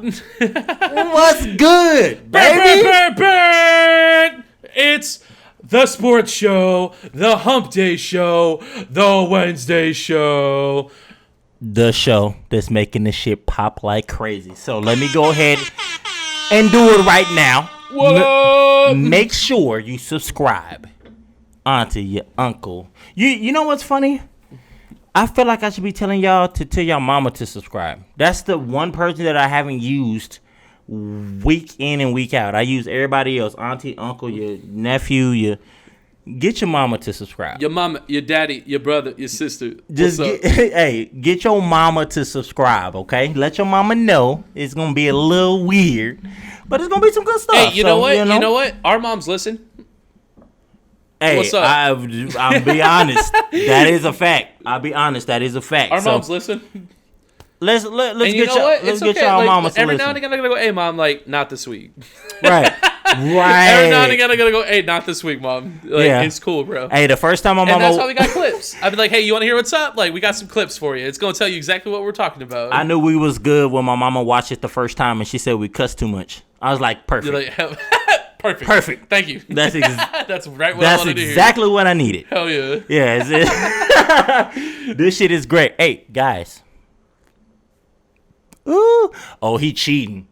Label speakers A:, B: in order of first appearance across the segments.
A: What's good, baby?
B: It's the sports show, the Hump Day show, the Wednesday show.
A: The show that's making this shit pop like crazy. So let me go ahead and do it right now.
B: What up?
A: Make sure you subscribe. Auntie, your uncle. You know what's funny? I feel like I should be telling y'all to tell y'all mama to subscribe. That's the one person that I haven't used week in and week out. I use everybody else. Auntie, uncle, your nephew, get your mama to subscribe.
B: Your mama, your daddy, your brother, your sister.
A: Just get your mama to subscribe, okay? Let your mama know it's gonna be a little weird, but it's gonna be some good stuff.
B: Hey, you know what? You know what? Our moms listen.
A: Hey,
B: what's up?
A: I'll be honest. That is a fact. I'll be honest. That is a fact.
B: Our moms listen.
A: Let's get y'all mamas to
B: every
A: listen.
B: now and again, I gotta go, hey, mom, like, not this week.
A: Right.
B: Every now and again, I gotta go, hey, not this week, mom. Like, yeah. It's cool, bro.
A: Hey, the first time my mama...
B: And that's why we got clips. I'd be like, hey, you want to hear what's up? Like, we got some clips for you. It's gonna tell you exactly what we're talking about.
A: I knew we was good when my mama watched it the first time, and she said we cussed too much. I was like, perfect.
B: You're like, Perfect. Thank you.
A: That's right what
B: I wanted to hear.
A: That's exactly what I needed.
B: Hell yeah.
A: Yeah. This shit is great. Hey, guys. Ooh. Oh, he cheating.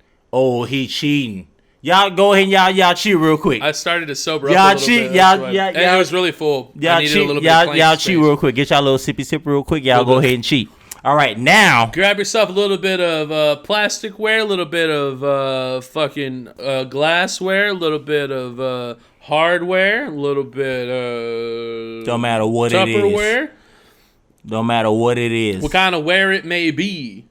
A: Y'all go ahead and y'all cheat real quick.
B: I started to sober up a little bit. And it was really full. I needed a little bit of Clanks
A: y'all cheat real quick. Get y'all little sippy sip real quick. Y'all go ahead and cheat. All right, now.
B: Grab yourself a little bit of plasticware, a little bit of fucking glassware, a little bit of hardware, a little bit of
A: don't matter what
B: Tupperware.
A: It is. Don't matter what it is.
B: What kind of ware it may be.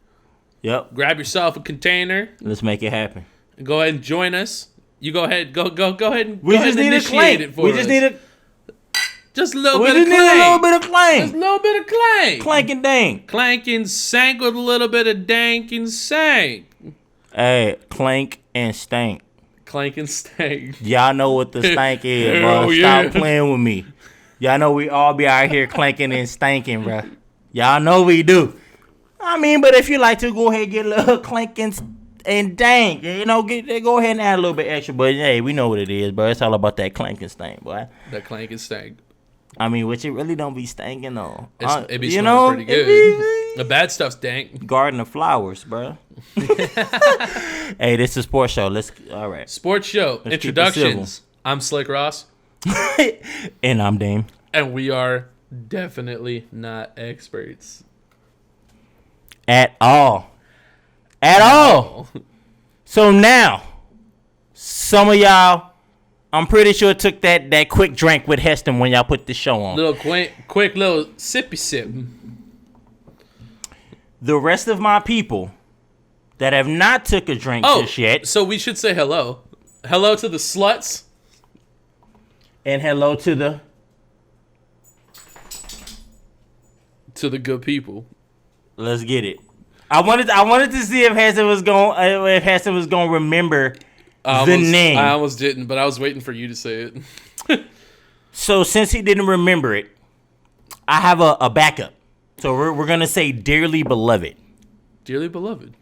A: Yep.
B: Grab yourself a container.
A: Let's make it happen.
B: Go ahead and join us. You go ahead. Go ahead and
A: we just need a clank.
B: Just a little bit of clank. Just a little bit of clank.
A: Clank and dank.
B: Clank and sank with a little bit of dank and sank.
A: Hey, clank and stank.
B: Clank and stank.
A: Y'all know what the stank is, bro. Stop playing with me. Y'all know we all be out here clanking and stanking, bro. Y'all know we do. I mean, but if you like to, go ahead and get a little clank and dank. You know, go ahead and add a little bit extra. But, hey, we know what it is, bro. It's all about that clank and stank, boy.
B: That clank and stank.
A: I mean, which it really don't be stanking though.
B: It be smelling pretty good. The bad stuff's dank.
A: Garden of flowers, bro. Hey, this is a sports show. All right.
B: Sports show. Let's introductions. I'm Slick Ross.
A: And I'm Dame.
B: And we are definitely not experts.
A: At all. So now, some of y'all, I'm pretty sure took that quick drink with Heston when y'all put the show on.
B: Little quick little sippy sip.
A: The rest of my people that have not took a drink just yet.
B: So we should say hello. Hello to the sluts.
A: And hello to
B: the good people.
A: Let's get it. I wanted to see if Heston was going to remember the name.
B: I almost didn't, but I was waiting for you to say it.
A: So since he didn't remember it, I have a backup. So we're going to say Dearly Beloved.
B: Dearly Beloved.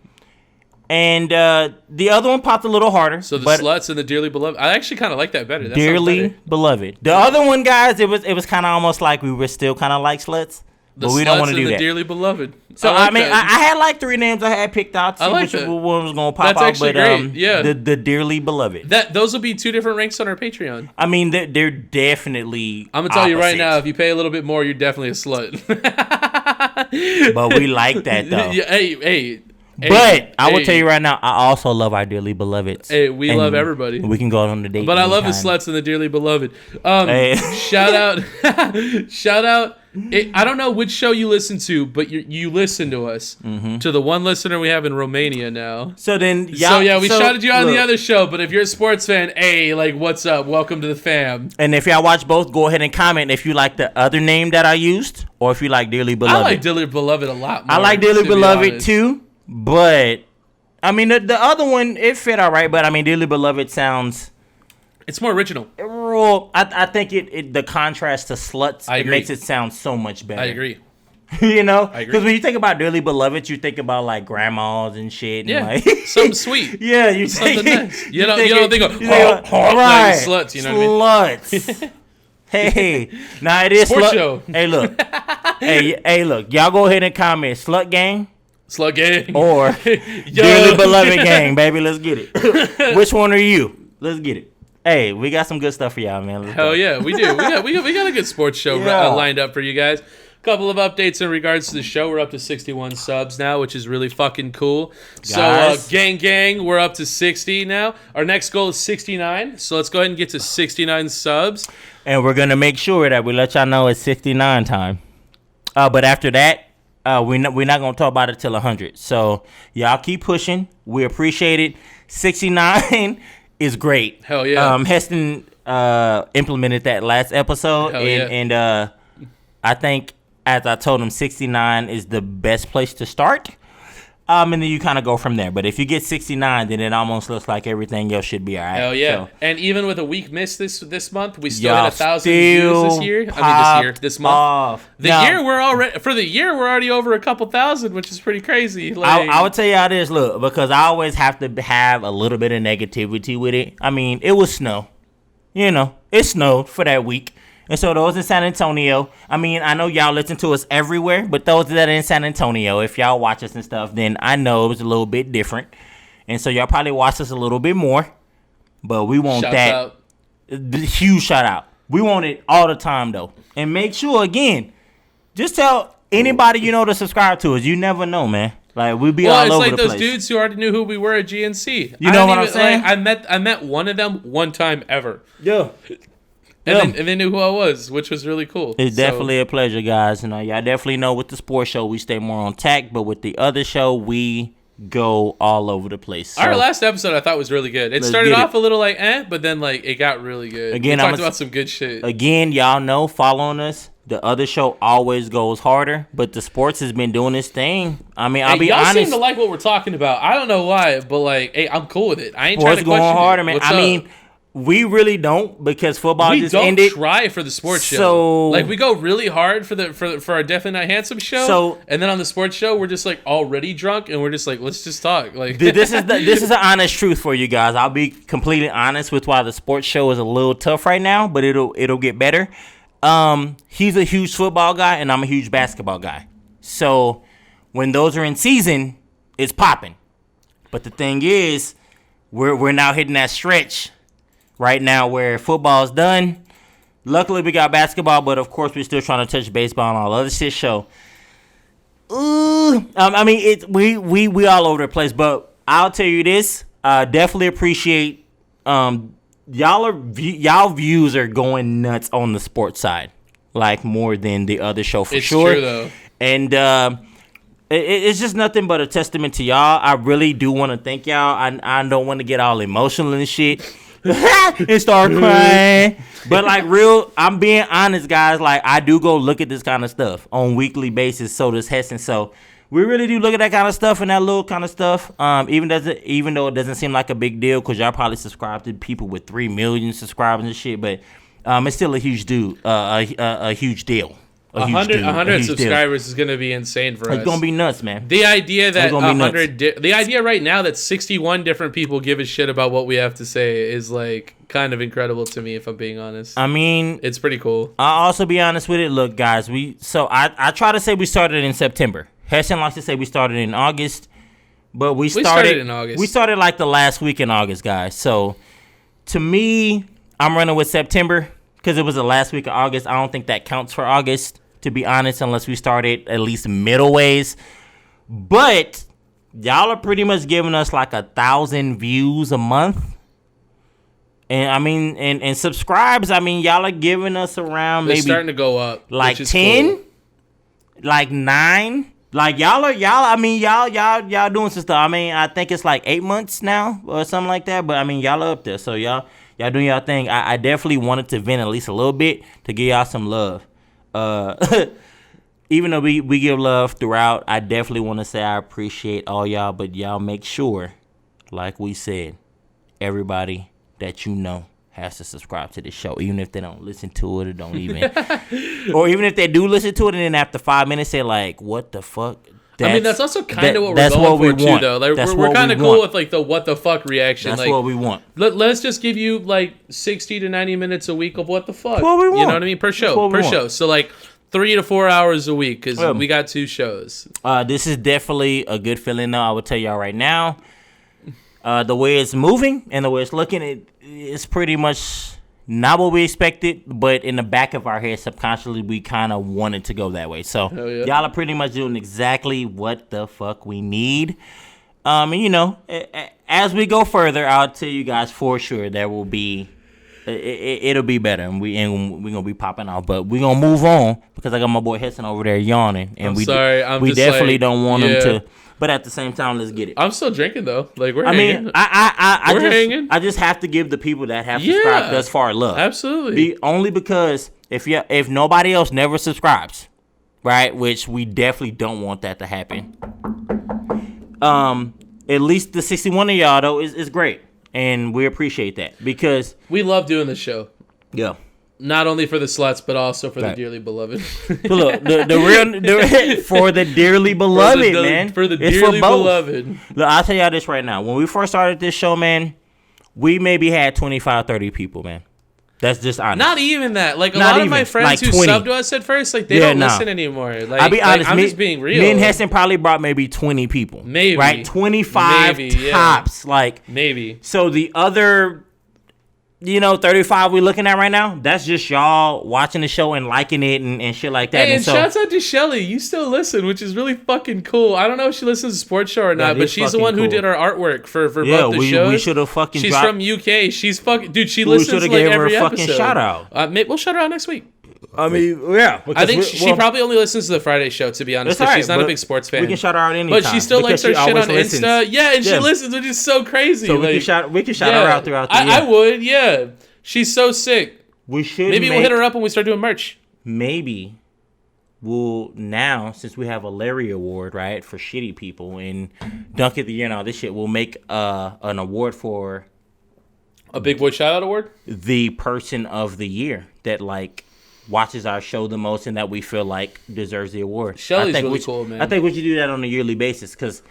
A: And the other one popped a little harder.
B: So the sluts and the Dearly Beloved. I actually kind of like that better. That
A: Dearly Beloved. The other one, guys, it was kind of almost like we were still kind of like sluts. But we don't want to do that.
B: Dearly Beloved.
A: So I had like 3 names I had picked out to see which one was gonna pop out.
B: That's actually great. Yeah.
A: The Dearly Beloved.
B: Those will be 2 different ranks on our Patreon.
A: I mean, they're definitely.
B: I'm gonna tell you right now, if you pay a little bit more, you're definitely a slut.
A: But we like that though.
B: Hey.
A: But I will tell you right now, I also love our Dearly Beloveds.
B: Hey, we love everybody.
A: We can go on a date.
B: But I love the sluts and the Dearly Beloved. Shout out. I don't know which show you listen to, but you listen to us. Mm-hmm. To the one listener we have in Romania now.
A: So then,
B: we shouted you out on the other show. But if you're a sports fan, like, what's up? Welcome to the fam.
A: And if y'all watch both, go ahead and comment if you like the other name that I used, or if you like Dearly Beloved.
B: I like Dearly Beloved a lot more.
A: I like Dearly Beloved too, but I mean the other one it fit all right. But I mean Dearly Beloved sounds.
B: It's more original.
A: I think the contrast to sluts, it makes it sound so much better.
B: I agree.
A: You know,
B: I agree.
A: because when you think about dearly beloved, you think about like grandmas and shit.
B: Yeah,
A: and like,
B: something sweet.
A: Yeah, you
B: something
A: think,
B: nice. You don't think of
A: right,
B: like sluts. You know what I mean?
A: Sluts. Hey, now it is
B: Sports
A: slut.
B: show.
A: Hey, look. hey, look. Y'all go ahead and comment slut gang
B: Slut gang
A: or dearly beloved gang, baby. Let's get it. Which one are you? Let's get it. Hey, we got some good stuff for y'all, man. Let's
B: Hell
A: go.
B: yeah, we do. We got a good sports show lined up for you guys. Couple of updates in regards to the show. We're up to 61 subs now, which is really fucking cool.
A: Guys.
B: So, gang, we're up to 60 now. Our next goal is 69. So let's go ahead and get to 69 subs.
A: And we're gonna make sure that we let y'all know it's 69 time. But after that, we're not gonna talk about it till 100. So y'all keep pushing. We appreciate it. 69 is great.
B: Hell yeah.
A: Heston implemented that last episode,
B: Hell yeah.
A: and I think, as I told him, 69 is the best place to start. And then you kind of go from there. But if you get 69, then it almost looks like everything else should be all right.
B: Hell yeah.
A: So,
B: And even with a week miss this month, we still hit 1,000 views this year. This month.
A: Off.
B: For the year, we're already over a couple thousand, which is pretty crazy. Like,
A: I would tell you how this look, because I always have to have a little bit of negativity with it. I mean, it was snow. You know, it snowed for that week. And so those in San Antonio, I mean, I know y'all listen to us everywhere, but those that are in San Antonio, if y'all watch us and stuff, then I know it was a little bit different. And so y'all probably watch us a little bit more. But we want
B: Shouts
A: that huge shout out. We want it all the time, though. And make sure, again, just tell anybody you know to subscribe to us. You never know, man. Like, we be all over the place.
B: Well, it's like those dudes who already knew who we were at GNC.
A: You know what I'm saying?
B: Like, I met one of them one time ever.
A: Yeah.
B: And they knew who I was, which was really cool.
A: It's definitely a pleasure, guys. You know, y'all definitely know with the sports show, we stay more on tack, but with the other show, we go all over the place. So,
B: our last episode I thought was really good. It started off a little like but then like it got really good.
A: Again,
B: we talked about some good shit.
A: Again, y'all know, following us, the other show always goes harder, but the sports has been doing its thing. I mean, I'll be honest.
B: Y'all seem to like what we're talking about. I don't know why, but like, hey, I'm cool with it. I ain't
A: sports
B: trying to question
A: going harder,
B: it.
A: man.
B: What's
A: I
B: up?
A: mean, we really don't, because football just ended.
B: We don't try for the sports show.
A: So,
B: like, we go really hard for our Definitely Not Handsome show.
A: So,
B: and then on the sports show, we're just like already drunk, and we're just like, let's just talk. Like,
A: this is an honest truth for you guys. I'll be completely honest with why the sports show is a little tough right now, but it'll get better. He's a huge football guy, and I'm a huge basketball guy. So when those are in season, it's popping. But the thing is, we're now hitting that stretch right now where football's done. Luckily, we got basketball, but of course, we're still trying to touch baseball and all other shit. So, I mean, we all over the place. But I'll tell you this: definitely appreciate y'all views are going nuts on the sports side, like more than the other show for sure.
B: It's true though,
A: and it's just nothing but a testament to y'all. I really do want to thank y'all. I don't want to get all emotional and shit. And start crying, but like I'm being honest, guys. Like, I do go look at this kind of stuff on weekly basis. So does Heston. So we really do look at that kind of stuff and that little kind of stuff. Even though it doesn't seem like a big deal, because y'all probably subscribe to people with 3 million subscribers and shit. But it's still a huge a huge deal.
B: 100 subscribers is gonna be insane for us.
A: It's gonna be nuts, man.
B: The idea that the idea right now that 61 different people give a shit about what we have to say is like kind of incredible to me, if I'm being honest.
A: I mean,
B: it's pretty cool.
A: I'll also be honest with it. Look, guys, I try to say we started in September. Heston likes to say we started in August, but we started
B: in August.
A: We started like the last week in August, guys. So to me, I'm running with September because it was the last week of August. I don't think that counts for August, to be honest, unless we started at least middle ways. But y'all are pretty much giving us like 1,000 views a month. And I mean, and subscribes, I mean, y'all are giving us around
B: They're
A: maybe
B: starting to go up,
A: like
B: which is
A: 10,
B: cool.
A: like 9. Like y'all doing some stuff. I mean, I think it's like 8 months now or something like that. But I mean, y'all are up there. So y'all doing y'all thing. I definitely wanted to vent at least a little bit to give y'all some love. Even though we give love throughout, I definitely want to say I appreciate all y'all, but y'all make sure, like we said, everybody that you know has to subscribe to this show, even if they don't listen to it or don't even, or even if they do listen to it and then after 5 minutes they're like, "What the fuck?"
B: That's also kind of what we're going for too, though. Like we're kind of cool with like the what the fuck reaction.
A: That's
B: like,
A: what we want.
B: Let's just give you like 60 to 90 minutes a week of what the fuck.
A: That's what we want.
B: You know what I mean? Per show. So like 3 to 4 hours a week because we got 2 shows.
A: This is definitely a good feeling, though. I will tell y'all right now. The way it's moving and the way it's looking, it's pretty much not what we expected, but in the back of our head, subconsciously, we kind of wanted to go that way. So y'all are pretty much doing exactly what the fuck we need. And you know, as we go further, I'll tell you guys for sure there will be, it'll be better, and we're gonna be popping off. But we're gonna move on because I got my boy Heston over there yawning, and we definitely don't want him to. But at the same time, let's get it.
B: I'm still drinking though. Like we're hanging.
A: We're hanging. I just have to give the people that have subscribed thus far love.
B: Absolutely.
A: Only because if nobody else never subscribes, right? Which we definitely don't want that to happen. At least the 61 of y'all though is great, and we appreciate that because
B: we love doing the show.
A: Yeah.
B: Not only for the sluts, but also for the dearly beloved.
A: So look, the real for the dearly beloved, man.
B: For the dearly beloved.
A: Look, I'll tell y'all this right now. When we first started this show, man, we maybe had 25, 30 people, man. That's just honest.
B: Not even that. Like, a lot of my friends who subbed to us at first, like, they don't listen anymore. Like,
A: I'll be honest.
B: I'm just being real.
A: Me and Heston probably brought maybe 20 people.
B: Maybe.
A: Right? 25 tops. Like,
B: maybe.
A: So the other... 35 we're looking at right now, that's just y'all watching the show and liking it and shit like that.
B: Hey, and shouts out to Shelly. You still listen, which is really fucking cool. I don't know if she listens to Sports Show or not, but she's the one who did our artwork for both the shows.
A: We should have fucking
B: She's from UK. She's fucking... Dude, she listens to like every episode.
A: Fucking shout out.
B: We'll shout her out next week.
A: I mean, yeah.
B: I think she probably only listens to the Friday show, to be honest. She's not a big sports fan.
A: We can shout her out anytime.
B: But she still likes our shit on Insta. Yeah, and she listens, which is so crazy.
A: So we can shout her out throughout the year.
B: I would, yeah. She's so sick.
A: We should.
B: Maybe we'll hit her up when we start doing merch.
A: Maybe we'll now, since we have a Larry Award, right, for shitty people and Dunk of the Year and all this shit, we'll make an award for
B: a Big Boy Shout Out Award.
A: The person of the year that like watches our show the most and that we feel like deserves the award.
B: Shelly's really cool, man.
A: I think we should do that on a yearly basis because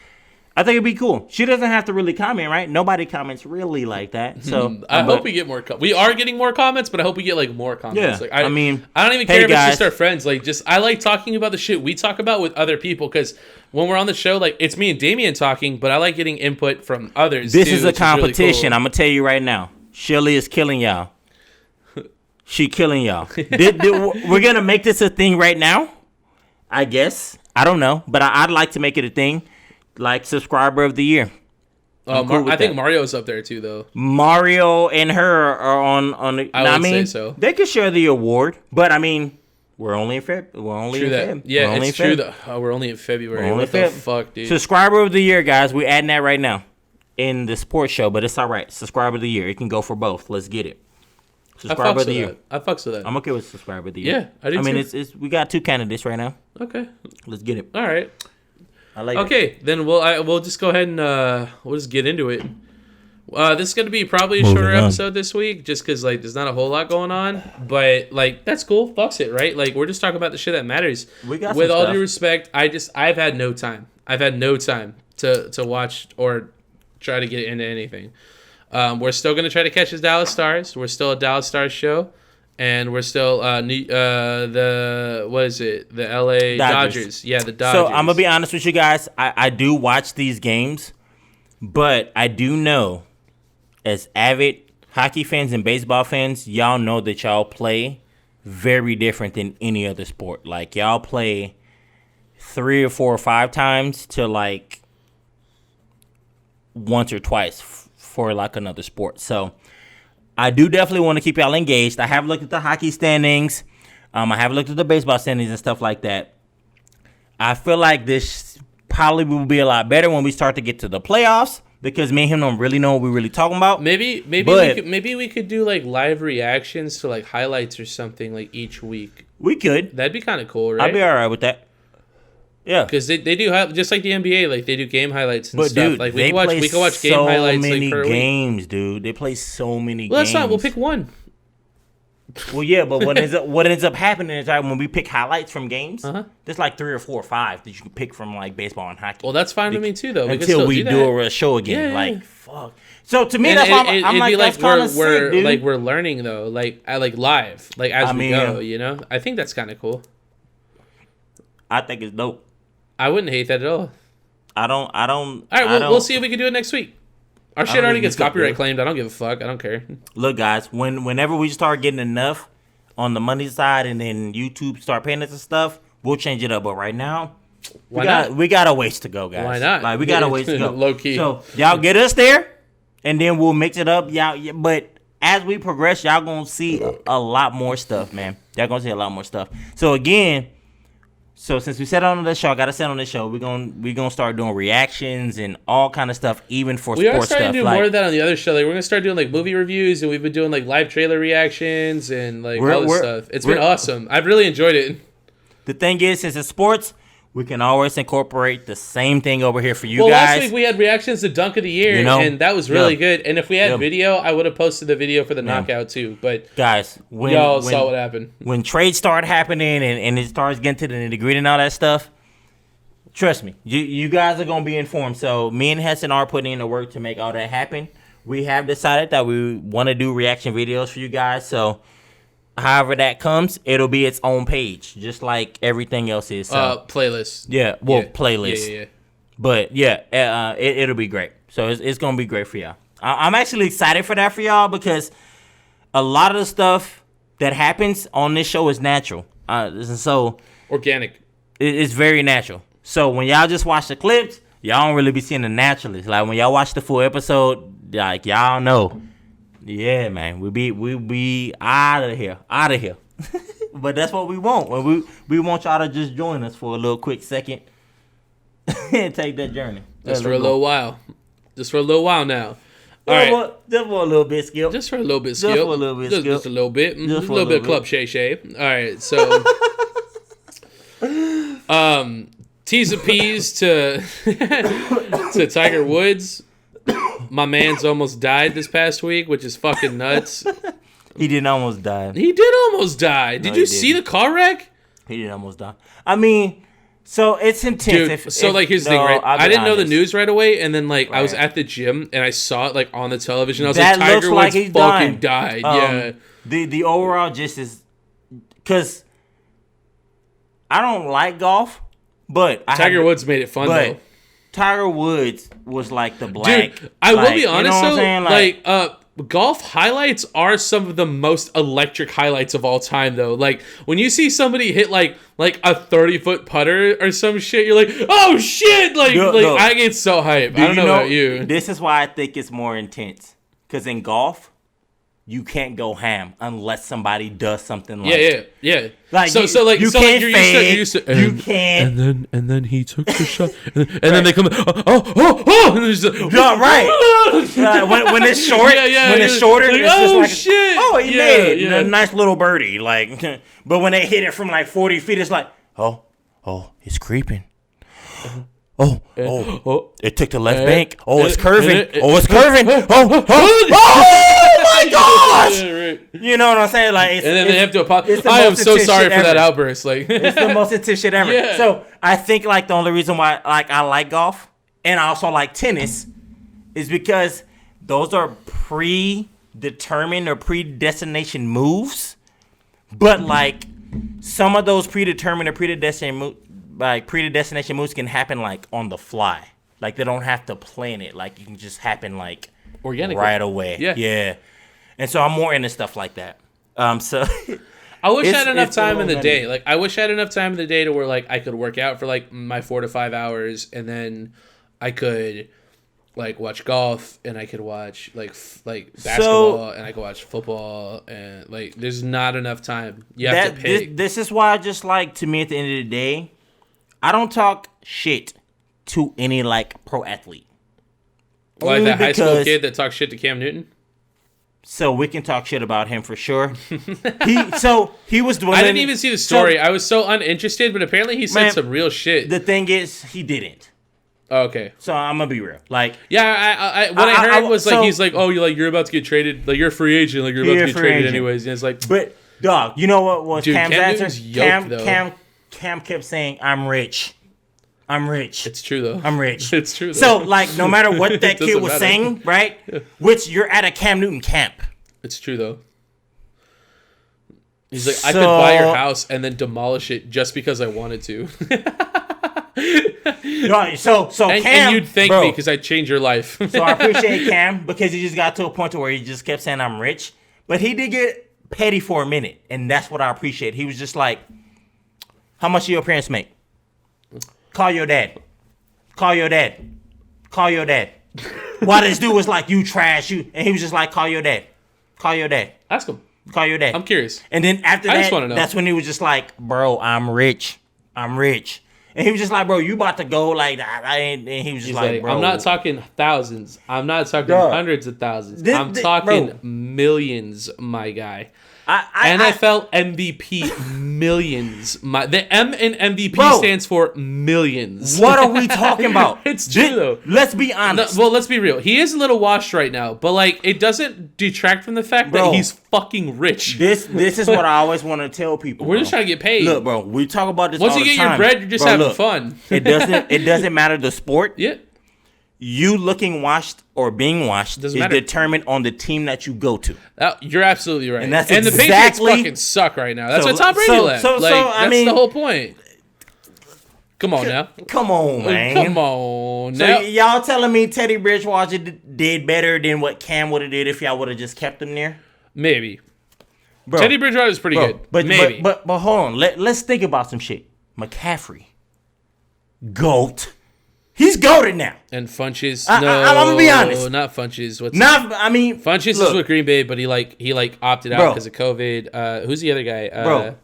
A: I think it'd be cool. She doesn't have to really comment, right? Nobody comments really like that. So
B: I hope we get more. We are getting more comments, but I hope we get like more comments.
A: Yeah,
B: like,
A: I mean,
B: I don't even care if it's just our friends. Like, I like talking about the shit we talk about with other people because when we're on the show, like it's me and Damien talking, but I like getting input from others.
A: This is a competition. Really cool. I'm gonna tell you right now. Shelly is killing y'all. She killing y'all. We're gonna make this a thing right now. I guess I don't know, but I'd like to make it a thing. Like subscriber of the year.
B: I think Mario's up there too, though.
A: Mario and her are on the.
B: I would say so.
A: They could share the award, but I mean, we're only in February. We're only in February.
B: Yeah, it's true. We're only in February. What the fuck, dude?
A: Subscriber of the year, guys. We're adding that right now in the sports show, but it's all right. Subscriber of the year. It can go for both. Let's get it. Subscriber of the year.
B: I fucks with that.
A: I'm okay with subscriber of the year.
B: Yeah, I do. I
A: mean, it's we got 2 candidates right now.
B: Okay,
A: let's get it.
B: All right.
A: I like
B: it. Then we'll just go ahead and we'll just get into it. This is gonna be probably a shorter episode this week, just because like there's not a whole lot going on, but like that's cool. Fucks it, right? Like we're just talking about the shit that matters.
A: We got
B: with all due respect. I've had no time. I've had no time to watch or try to get into anything. We're still gonna try to catch his Dallas Stars. We're still a Dallas Stars show. And we're still the LA Dodgers. Yeah, the Dodgers.
A: So I'm gonna be honest with you guys. I do watch these games, but I do know, as avid hockey fans and baseball fans, y'all know that y'all play very different than any other sport. Like y'all play 3 or 4 or 5 times to like once or twice for like another sport. So I do definitely want to keep y'all engaged. I have looked at the hockey standings. I have looked at the baseball standings and stuff like that. I feel like this probably will be a lot better when we start to get to the playoffs because me and him don't really know what we're really talking about.
B: Maybe we could do like live reactions to like highlights or something like each week.
A: We could.
B: That'd be kind of cool, right?
A: I'd be all right with that. Yeah,
B: because they do just like the NBA, like they do game highlights and
A: but
B: stuff.
A: Dude,
B: like we can watch game highlights like per
A: games, dude. They play so many.
B: Well,
A: games.
B: That's fine. We'll pick one.
A: Well, yeah, but what ends up happening is when we pick highlights from games, there's like 3 or 4 or 5 that you can pick from like baseball and hockey.
B: Well, that's fine with me too, though.
A: Until we do a show again, like fuck. So to me, that's why I'm like, that's kind of sick, dude.
B: Like we're learning though, like live, like as we go. You know, I think that's kind of cool.
A: I think it's dope.
B: I wouldn't hate that at all.
A: I don't. All
B: right, we'll see if we can do it next week. Our shit already gets copyright claimed. I don't give a fuck. I don't care.
A: Look, guys, whenever we start getting enough on the money side, and then YouTube start paying us and stuff, we'll change it up. But right now, we got a ways to go, guys.
B: Why not?
A: Like we got a ways to go.
B: Low key.
A: So y'all get us there, and then we'll mix it up. Y'all, but as we progress, y'all gonna see a lot more stuff, man. Y'all gonna see a lot more stuff. So again. So since we sat on the show, I gotta sit on the show. We're gonna start doing reactions and all kind of stuff, even for sports stuff.
B: We are starting to do more of that on the other show. Like we're gonna start doing like movie reviews, and we've been doing like live trailer reactions and like all this stuff. It's been awesome. I've really enjoyed it.
A: The thing is, since it's sports, we can always incorporate the same thing over here for you guys.
B: Last week we had reactions to Dunk of the Year, and that was really good. And if we had video, I would have posted the video for the knockout too. But
A: guys,
B: y'all saw what happened.
A: When trades start happening and it starts getting to the nitty-gritty and all that stuff, trust me, you guys are going to be informed. So me and Heston are putting in the work to make all that happen. We have decided that we want to do reaction videos for you guys. So however that comes, it'll be its own page, just like everything else is. So,
B: playlist.
A: Yeah, playlist. Yeah. But yeah, it'll be great. So it's gonna be great for y'all. I'm actually excited for that for y'all because a lot of the stuff that happens on this show is natural. So
B: organic.
A: It's very natural. So when y'all just watch the clips, y'all don't really be seeing the naturalness. Like when y'all watch the full episode, like y'all know. Yeah, man, we be out of here. But that's what we want. We want y'all to just join us for a little quick second and take that journey.
B: Just for a little while. Just for a little while now. All right.
A: Just for a little bit, Skip.
B: Just for a little bit, Skip.
A: Just for a little bit, Skip.
B: Just a little bit. Just a little bit of Club Shay Shay. All right, so T's and P's to Tiger Woods. My man's almost died this past week, which is fucking nuts.
A: He didn't almost die.
B: He did almost die. Did you see the car wreck?
A: He didn't almost die. I mean, so it's intense.
B: Dude, here's the thing, right? I didn't know the news right away, and then I was at the gym and I saw it on the television. I was like, Tiger Woods fucking died. Yeah.
A: The overall gist is because I don't like golf, but
B: Tiger Woods made it fun though.
A: Tiger Woods was like the black.
B: Dude, I will be honest
A: though.
B: Golf highlights are some of the most electric highlights of all time, though. Like when you see somebody hit like a 30-foot putter or some shit, you're like, oh shit! I get so hyped. I don't know about you.
A: This is why I think it's more intense. Because in golf, you can't go ham unless somebody does something like
B: yeah.
A: You can't.
B: And then he took the shot, and then they come. Oh, and there's
A: when it's short, when it's shorter, it's just like
B: shit.
A: Oh, he made it. A nice little birdie, But when they hit it from 40 feet, it's like, oh, it's creeping. It took the left bank. Oh, it's curving. It's curving. Oh my gosh! You know what I'm saying?
B: And then they have to apologize. I am so sorry for that outburst.
A: It's the most intense shit ever. Yeah. So I think the only reason why I like golf and I also like tennis is because those are predetermined or predestination moves. But some of those predetermined or predestination moves can happen on the fly. They don't have to plan it. It can just happen
B: organically
A: right away. Yeah. And so I'm more into stuff like that. So
B: I wish I had enough time in the day. I wish I had enough time in the day to where I could work out for my 4 to 5 hours, and then I could watch golf, and I could watch basketball, and I could watch football, and there's not enough time. You have to pick.
A: This is why I just to me at the end of the day, I don't talk shit to any pro athlete.
B: Like that high school kid that talks shit to Cam Newton?
A: So we can talk shit about him for sure. He was doing.
B: I didn't even see the story. I was so uninterested, but apparently he said some real shit.
A: The thing is, he didn't.
B: Oh, okay.
A: So I'm gonna be real. Like,
B: yeah, what I heard was like he's like, oh, you're about to get traded. Like you're a free agent. Like you're about to get traded anyways. And it's like,
A: but dog, you know what was Cam's answer?
B: Cam
A: kept saying, "I'm rich." I'm rich.
B: It's true though.
A: I'm rich.
B: It's true though.
A: So like, no matter what that kid was saying, right? Which you're at a Cam Newton camp.
B: It's true though. He's like, I could buy your house and then demolish it just because I wanted to.
A: So Cam,
B: and you'd thank me because I'd change your life.
A: So I appreciate Cam because he just got to a point to where he just kept saying I'm rich, but he did get petty for a minute, and that's what I appreciate. He was just like, "How much do your parents make? Call your dad. Call your dad. Call your dad." While this dude was like, "You trash, you," and he was just like, "Call your dad. Call your dad.
B: Ask him.
A: Call your dad."
B: I'm curious.
A: And then after
B: I
A: that,
B: just want to know.
A: That's when he was just like, "Bro, I'm rich. I'm rich." And he was just like, "Bro, you about to go like that?" And he was just like, "Bro,
B: I'm not talking thousands. I'm not talking hundreds of thousands. I'm talking millions, my guy." NFL MVP millions. The M in MVP stands for millions.
A: What are we talking about?
B: It's true though.
A: Let's be honest.
B: Well, let's be real. He is a little washed right now, but like it doesn't detract from the fact that he's fucking rich.
A: This is what I always want to tell people.
B: We're just trying to get paid.
A: Look, bro, we talk about this
B: once
A: all
B: you
A: the
B: get
A: time.
B: your bread, you're just having fun.
A: It doesn't matter the sport.
B: Yeah.
A: You looking washed or being washed is determined on the team that you go to.
B: You're absolutely right.
A: And that's
B: the Patriots fucking suck right now. That's why Tom Brady left. That's the whole point. Come on now.
A: Come on, man.
B: Come on
A: So
B: now.
A: y'all telling me Teddy Bridgewater did better than what Cam would have did if y'all would have just kept him there?
B: Maybe. Bro, Teddy Bridgewater is pretty good.
A: But
B: maybe.
A: But hold on. Let's think about some shit. McCaffrey. GOAT. He's goated now.
B: And Funches,
A: I'm gonna be honest.
B: Not Funches.
A: Funches
B: is with Green Bay, but he opted out because of COVID. Who's the other guy?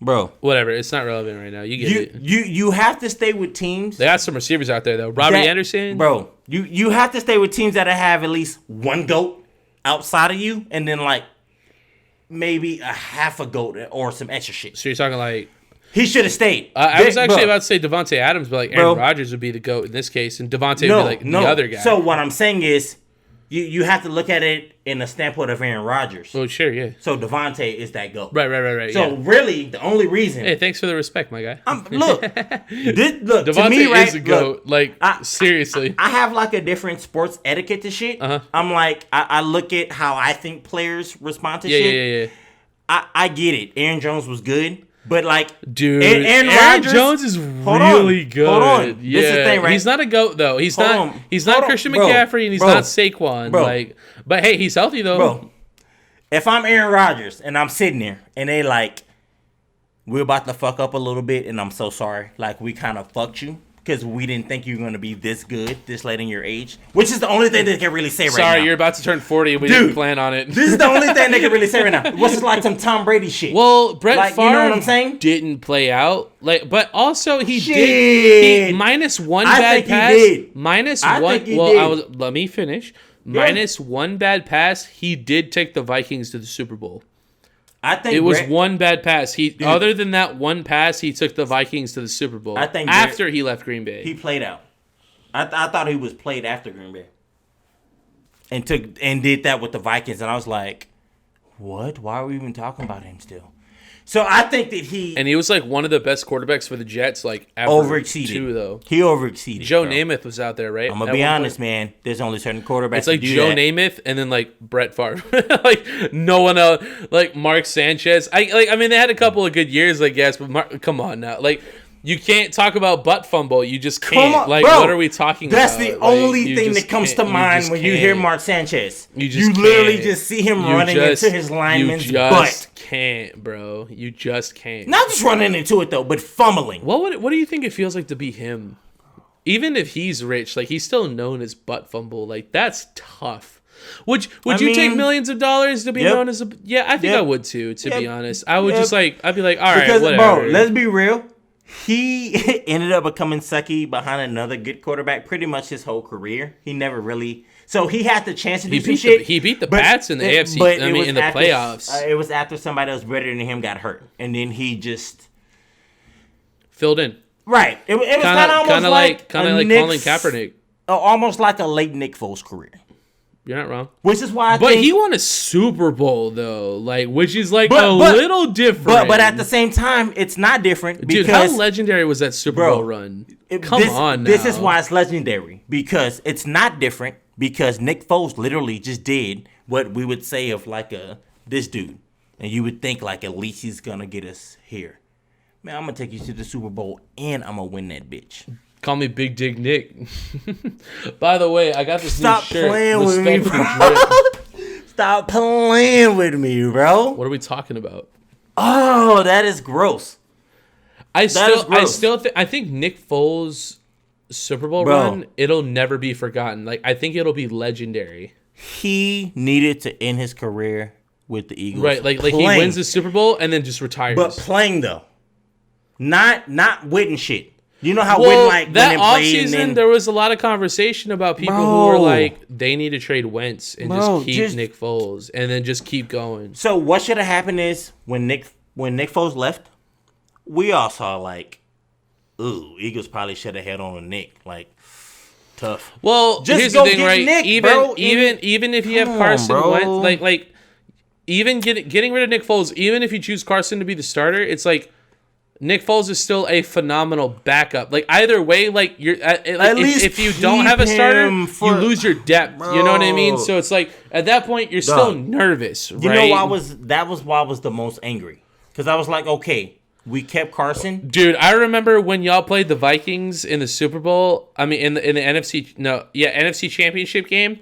A: Bro.
B: Whatever. It's not relevant right now. You get it.
A: You have to stay with teams.
B: They got some receivers out there though. Robbie Anderson.
A: Bro, you have to stay with teams that have at least one GOAT outside of you, and then like maybe a half a GOAT or some extra shit.
B: So you're talking like.
A: He should have stayed.
B: I was actually about to say Devontae Adams, but like Aaron Rodgers would be the GOAT in this case, and Devontae would be like the other guy.
A: So what I'm saying is, you have to look at it in the standpoint of Aaron Rodgers.
B: Oh, sure, yeah.
A: So Devontae is that GOAT.
B: Right.
A: So really, the only reason.
B: Hey, thanks for the respect, my guy.
A: Look,
B: Devontae
A: to me, right,
B: is a GOAT. Seriously.
A: I have like a different sports etiquette to shit.
B: Uh-huh.
A: I'm like, I look at how I think players respond to shit.
B: Yeah.
A: I get it. Aaron Jones was good. But like,
B: dude,
A: Aaron
B: Jones is really good.
A: Hold on.
B: Yeah.
A: This is the thing, right?
B: He's not a GOAT though. He's not Christian McCaffrey, and he's not Saquon. But hey, he's healthy though.
A: Bro, if I'm Aaron Rodgers and I'm sitting there and they like, we're about to fuck up a little bit, and I'm so sorry. Like, we kind of fucked you because we didn't think you were going to be this good, this late in your age, which is the only thing they can really say right now.
B: Sorry, you're about to turn 40 and we didn't plan on it.
A: This is the only thing they can really say right now. What's it like some Tom Brady shit?
B: Well, Brett Favre,
A: you know what I'm saying?
B: Didn't play out. But also he did. Minus one bad pass. Minus one. Well, let me finish. Minus one bad pass, he did take the Vikings to the Super Bowl.
A: I think
B: it was one bad pass. Other than that one pass, he took the Vikings to the Super Bowl. I think after he left Green Bay,
A: he played out. I thought he was played after Green Bay, and did that with the Vikings, and I was like, what? Why are we even talking about him still? So I think that he
B: was like one of the best quarterbacks for the Jets, like ever.
A: Overexceeded
B: too, though.
A: He overexceeded.
B: Joe Namath was out there, right?
A: I'm gonna be honest, man. There's only certain quarterbacks.
B: It's like Joe Namath and then like Brett Favre. Like no one else. Like Mark Sanchez. I mean, they had a couple of good years, I guess, but come on now, like. You can't talk about butt fumble. You just can't.
A: Come on,
B: like,
A: bro,
B: what are we talking
A: that's
B: about?
A: That's the only thing that comes to mind when you hear Mark Sanchez. You literally just see him running into his lineman's butt. You just
B: can't, bro. You just can't.
A: Not just running into it, though, but fumbling.
B: What do you think it feels like to be him? Even if he's rich, like, he's still known as butt fumble. Like, that's tough. Would you take millions of dollars to be known as a... Yeah, I think I would, too, to be honest. I would just, like... I'd be like, all right, whatever.
A: Bro, let's be real. He ended up becoming sucky behind another good quarterback pretty much his whole career. He never really So he had the chance to do some
B: shit.
A: shit.
B: He beat the Pats in the AFC. In the playoffs.
A: It was after somebody else better than him got hurt, and then he just
B: filled in.
A: Right. It was kind of almost like
B: Colin Kaepernick.
A: Almost like a late Nick Foles career.
B: You're not wrong.
A: Which is why
B: But he won a Super Bowl, though. Which is little different.
A: But at the same time, it's not different.
B: Dude, how legendary was that Super Bowl run? Come on now.
A: This is why it's legendary. Because it's not different. Because Nick Foles literally just did what we would say of this dude. And you would think at least he's going to get us here. Man, I'm going to take you to the Super Bowl and I'm going to win that bitch.
B: Call me Big Dick Nick. By the way, I got this
A: Stop
B: new shirt.
A: Playing with me, bro. Stop playing with me, bro.
B: What are we talking about?
A: Oh, that is gross.
B: I think Nick Foles' Super Bowl run, it'll never be forgotten. I think it'll be legendary.
A: He needed to end his career with the Eagles.
B: Right, he wins the Super Bowl and then just retires.
A: But playing though. Not winning shit. You know how when
B: that offseason there was a lot of conversation about people who were they need to trade Wentz and just keep Nick Foles and then just keep going.
A: So what should have happened is when Nick Foles left, we all saw Eagles probably should have held on to Nick. Tough.
B: Well, just here's the thing, right? Nick, even if you have Carson Wentz, even getting rid of Nick Foles, even if you choose Carson to be the starter, it's Nick Foles is still a phenomenal backup. Either way, you're if you don't have a starter, you lose your depth. Bro. You know what I mean? So it's at that point you're still nervous, right?
A: You know why I was the most angry? Because I was okay, we kept Carson.
B: Dude, I remember when y'all played the Vikings in the Super Bowl. I mean, in the NFC Championship game.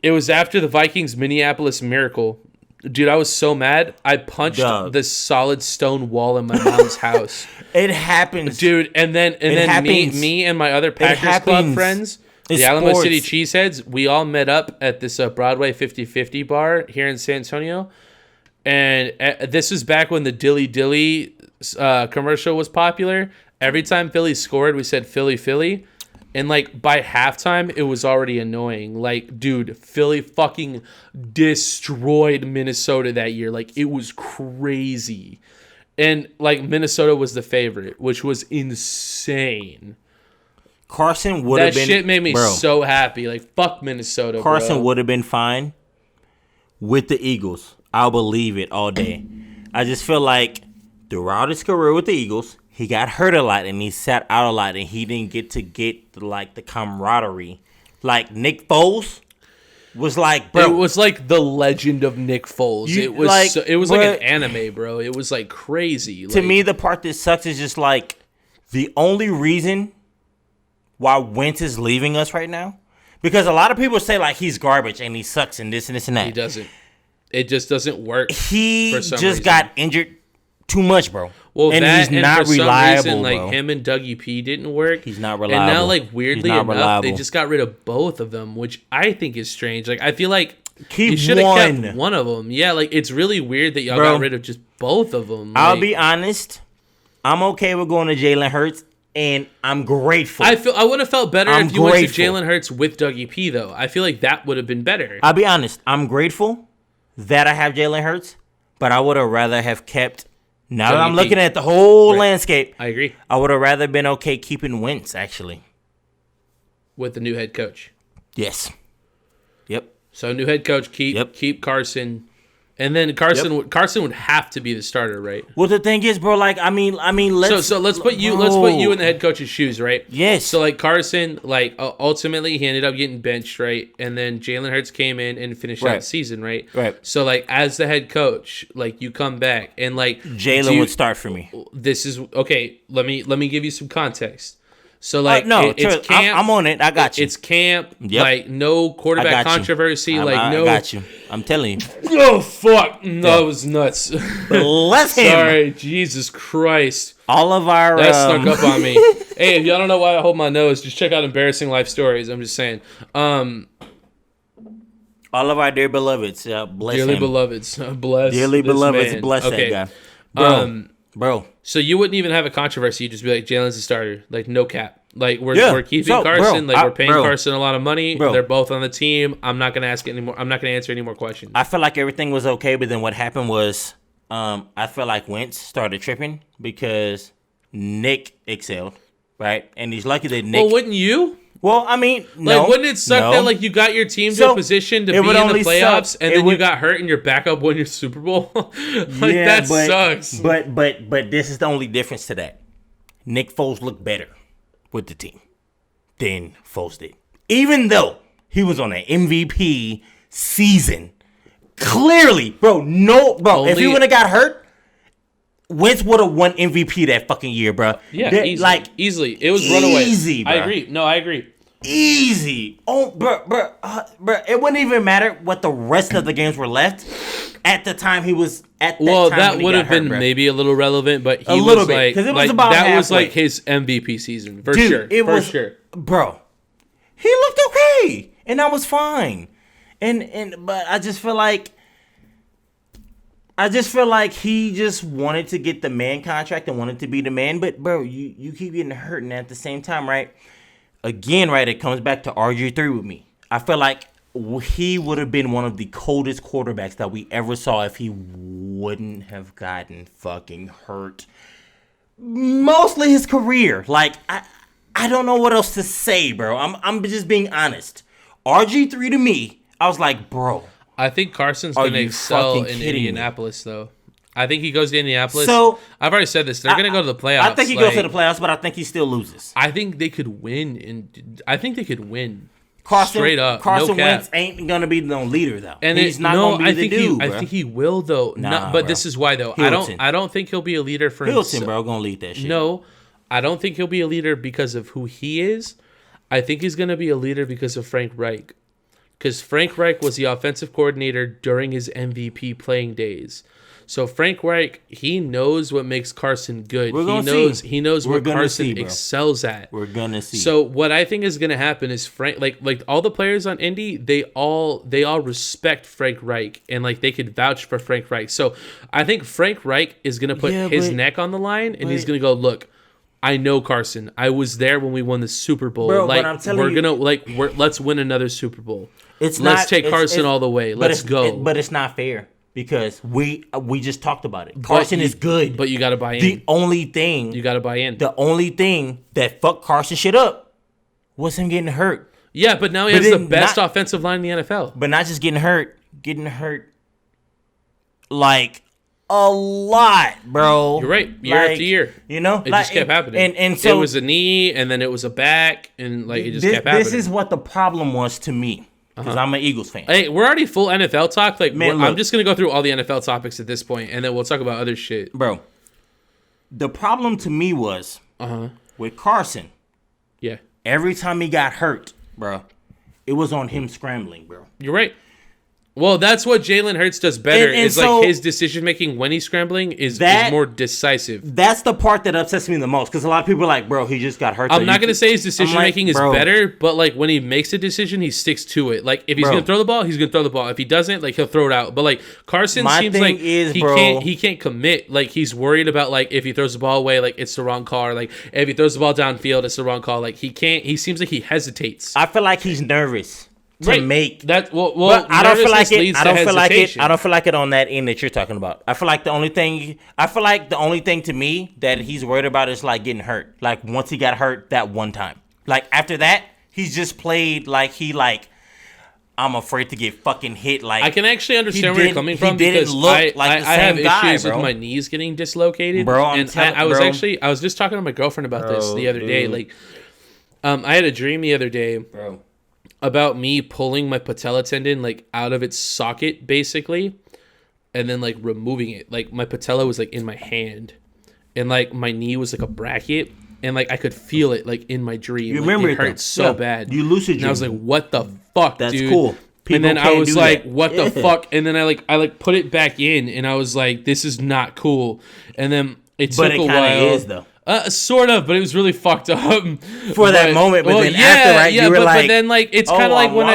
B: It was after the Vikings Minneapolis Miracle. Dude, I was so mad. I punched the solid stone wall in my mom's house.
A: It happens.
B: Dude, and then me and my other Packers Club friends, the Alamo City Cheeseheads, we all met up at this Broadway 50/50 bar here in San Antonio. And this was back when the Dilly Dilly commercial was popular. Every time Philly scored, we said Philly, Philly. And by halftime, it was already annoying. Dude, Philly fucking destroyed Minnesota that year. It was crazy. And Minnesota was the favorite, which was insane.
A: Carson would have been.
B: That shit made me so happy. Fuck Minnesota.
A: Carson would have been fine with the Eagles. I'll believe it all day. I just feel throughout his career with the Eagles, he got hurt a lot and he sat out a lot and he didn't get the camaraderie. Nick Foles was bro.
B: It was the legend of Nick Foles. It was an anime, bro. It was crazy.
A: To me, the part that sucks is just the only reason why Wentz is leaving us right now, because a lot of people say he's garbage and he sucks and this and this and that.
B: He doesn't. It just doesn't work.
A: He just got injured too much, bro.
B: Well,
A: and he's not reliable, bro.
B: Him and Dougie P didn't work.
A: He's not reliable.
B: And now, weirdly enough, they just got rid of both of them, which I think is strange. I feel you should have kept one of them. Yeah, it's really weird that y'all got rid of just both of them.
A: I'll be honest. I'm okay with going to Jalen Hurts, and I'm grateful.
B: I would have felt better if you went to Jalen Hurts with Dougie P, though. I feel that would have been better.
A: I'll be honest. I'm grateful that I have Jalen Hurts, but I would have rather have kept. Now that I'm looking at the whole landscape,
B: I agree.
A: I would have rather been okay keeping Wentz, actually.
B: With the new head coach.
A: Yes. Yep.
B: So new head coach, keep Carson. And then Carson would have to be the starter, right?
A: Well, the thing is, bro, I mean, let's
B: put you in the head coach's shoes, right?
A: Yes.
B: So Carson, ultimately he ended up getting benched, right? And then Jalen Hurts came in and finished out the season, right?
A: Right.
B: So as the head coach, you come back and
A: Jalen would start for me.
B: This is okay. Let me give you some context. So
A: it's camp. I'm on it. I got you.
B: It's camp. Yep. No quarterback controversy.
A: I got you. I'm telling you.
B: Oh fuck! That was nuts.
A: Bless him.
B: Sorry, Jesus Christ.
A: All of our
B: that snuck up on me. Hey, if y'all don't know why I hold my nose, just check out Embarrassing Life Stories. I'm just saying.
A: All of our dear beloveds, bless
B: dearly
A: him.
B: Beloveds, bless.
A: Dearly beloveds,
B: man.
A: Bless that guy. Bro.
B: So you wouldn't even have a controversy. You'd just be Jalen's the starter. No cap. Like we're keeping Carson. We're paying Carson a lot of money.
A: Bro.
B: They're both on the team. I'm not gonna ask anymore. I'm not gonna answer any more questions.
A: I feel like everything was okay, but then what happened was, I feel like Wentz started tripping because Nick excelled, right? And he's lucky that Nick.
B: Well, wouldn't you?
A: Well, I mean, no.
B: Like, wouldn't it suck that like you got your team to a position to be in the playoffs, and then you got hurt and your backup won your Super Bowl? That sucks.
A: But this is the only difference to that. Nick Foles looked better with the team than Foles did, even though he was on an MVP season. Clearly, bro. If he would have got hurt, Wentz would have won MVP that fucking year, bro.
B: Yeah, easily. It was runaway. Easy, bro. I agree. No, I agree.
A: Easy. Oh, bro. It wouldn't even matter what the rest of the games were left at the time he was at that time. Well, that would have been
B: maybe a little relevant, but he was like, because it was about that halfway. Was like his MVP season for sure. It was,
A: bro. He looked okay, and that was fine. But I just feel like he just wanted to get the man contract and wanted to be the man. But bro, you keep getting hurt, and at the same time, right? Again, right, it comes back to RG3 with me. I feel like he would have been one of the coldest quarterbacks that we ever saw if he wouldn't have gotten fucking hurt. Mostly his career. Like, I don't know what else to say, bro. I'm just being honest. RG3 to me, I was like, bro.
B: I think Carson's going to excel in Indianapolis, though. I think he goes to Indianapolis. So I've already said this. They're going to go to the playoffs.
A: I think he goes to the playoffs, but I think he still loses.
B: I think they could win.
A: Carson,
B: straight up.
A: Carson
B: no
A: Wentz ain't going to be no leader, though. And he's not going to be the dude,
B: I think he will, though. But this is why, though. I don't think he'll be a leader for himself.
A: Hilton, bro, going to lead that shit.
B: No, I don't think he'll be a leader because of who he is. I think he's going to be a leader because of Frank Reich. Because Frank Reich was the offensive coordinator during his MVP playing days. So Frank Reich, he knows what makes Carson good. He knows what Carson excels at.
A: We're gonna see.
B: So what I think is gonna happen is Frank, like all the players on Indy, they all respect Frank Reich and like they could vouch for Frank Reich. So I think Frank Reich is gonna put his neck on the line and he's gonna go, look, I know Carson. I was there when we won the Super Bowl.
A: Bro,
B: like
A: I'm telling
B: let's win another Super Bowl. Let's take Carson all the way. Let's go.
A: But it's not fair. Because we just talked about it. Carson is good.
B: But you got to buy in.
A: The only thing...
B: You got to buy in.
A: The only thing that fucked Carson shit up was him getting hurt.
B: Yeah, but now he has the best offensive line in the NFL.
A: But not just getting hurt. Getting hurt like a lot, bro.
B: You're right. Year after year.
A: You know?
B: It just kept happening.
A: And so...
B: It was a knee, and then it was a back, and like it just kept happening.
A: This is what the problem was to me. Because I'm an Eagles fan.
B: Hey, we're already full NFL talk. Like, I'm just going to go through all the NFL topics at this point, and then we'll talk about other shit.
A: Bro, the problem to me was with Carson.
B: Yeah.
A: Every time he got hurt, bro, it was on him scrambling, bro.
B: You're right. Well, that's what Jalen Hurts does better. Is so, like his decision making when he's scrambling is more decisive.
A: That's the part that upsets me the most because a lot of people are like, bro, he just got hurt.
B: I'm not gonna say his decision making is better, but like when he makes a decision, he sticks to it. Like if he's gonna throw the ball, he's gonna throw the ball. If he doesn't, like he'll throw it out. But like Carson seems like he can't commit. Like he's worried about like if he throws the ball away, like it's the wrong call. Or, like if he throws the ball downfield, it's the wrong call. Like he can't. He seems like he hesitates.
A: I feel like he's nervous. Make
B: that
A: but I don't feel like it. I don't feel like it. I don't feel like it on that end that you're talking about. I feel like the only thing to me that he's worried about is like getting hurt. Like once he got hurt that one time. Like after that, he's just played like I'm afraid to get fucking hit. Like
B: I can actually understand where you're coming from because I have issues with my knees getting dislocated,
A: bro.
B: I was just talking to my girlfriend about this the other day. Like, I had a dream the other day,
A: bro,
B: about me pulling my patella tendon like out of its socket basically and then like removing it. Like my patella was like in my hand and like my knee was like a bracket and like I could feel it like in my dream.
A: You remember
B: it hurt so bad.
A: You lucid dream.
B: And I was like, what the fuck,
A: That's
B: dude?
A: Cool. People
B: and then I was like, what the fuck? And then I put it back in and I was like, this is not cool. And then it took a while. But it is though. Sort of, but it was really fucked up
A: for that moment. But then after, right, you were
B: but then like it's kind of like when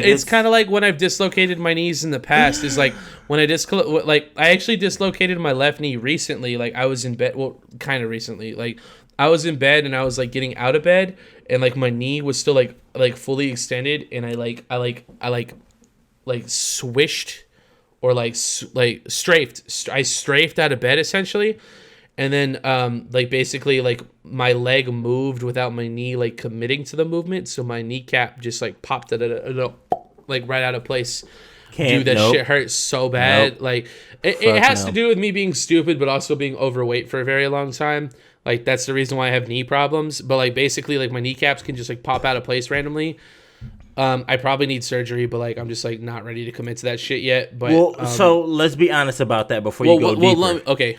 B: it's kind of like when I've dislocated my knees in the past. Is like when I actually dislocated my left knee recently. Like I was in bed, well, kind of recently. Like I was in bed and I was like getting out of bed and like my knee was still like fully extended and I swished or like strafed. I strafed out of bed essentially, and then like basically like my leg moved without my knee like committing to the movement, so my kneecap just like popped like right out of place. Dude, that shit hurts so bad. Like it has to do with me being stupid, but also being overweight for a very long time. Like that's the reason why I have knee problems. But like basically, like my kneecaps can just like pop out of place randomly. I probably need surgery, but like I'm just like not ready to commit to that shit yet. But
A: well, so let's be honest about that before you go deeper.
B: Okay,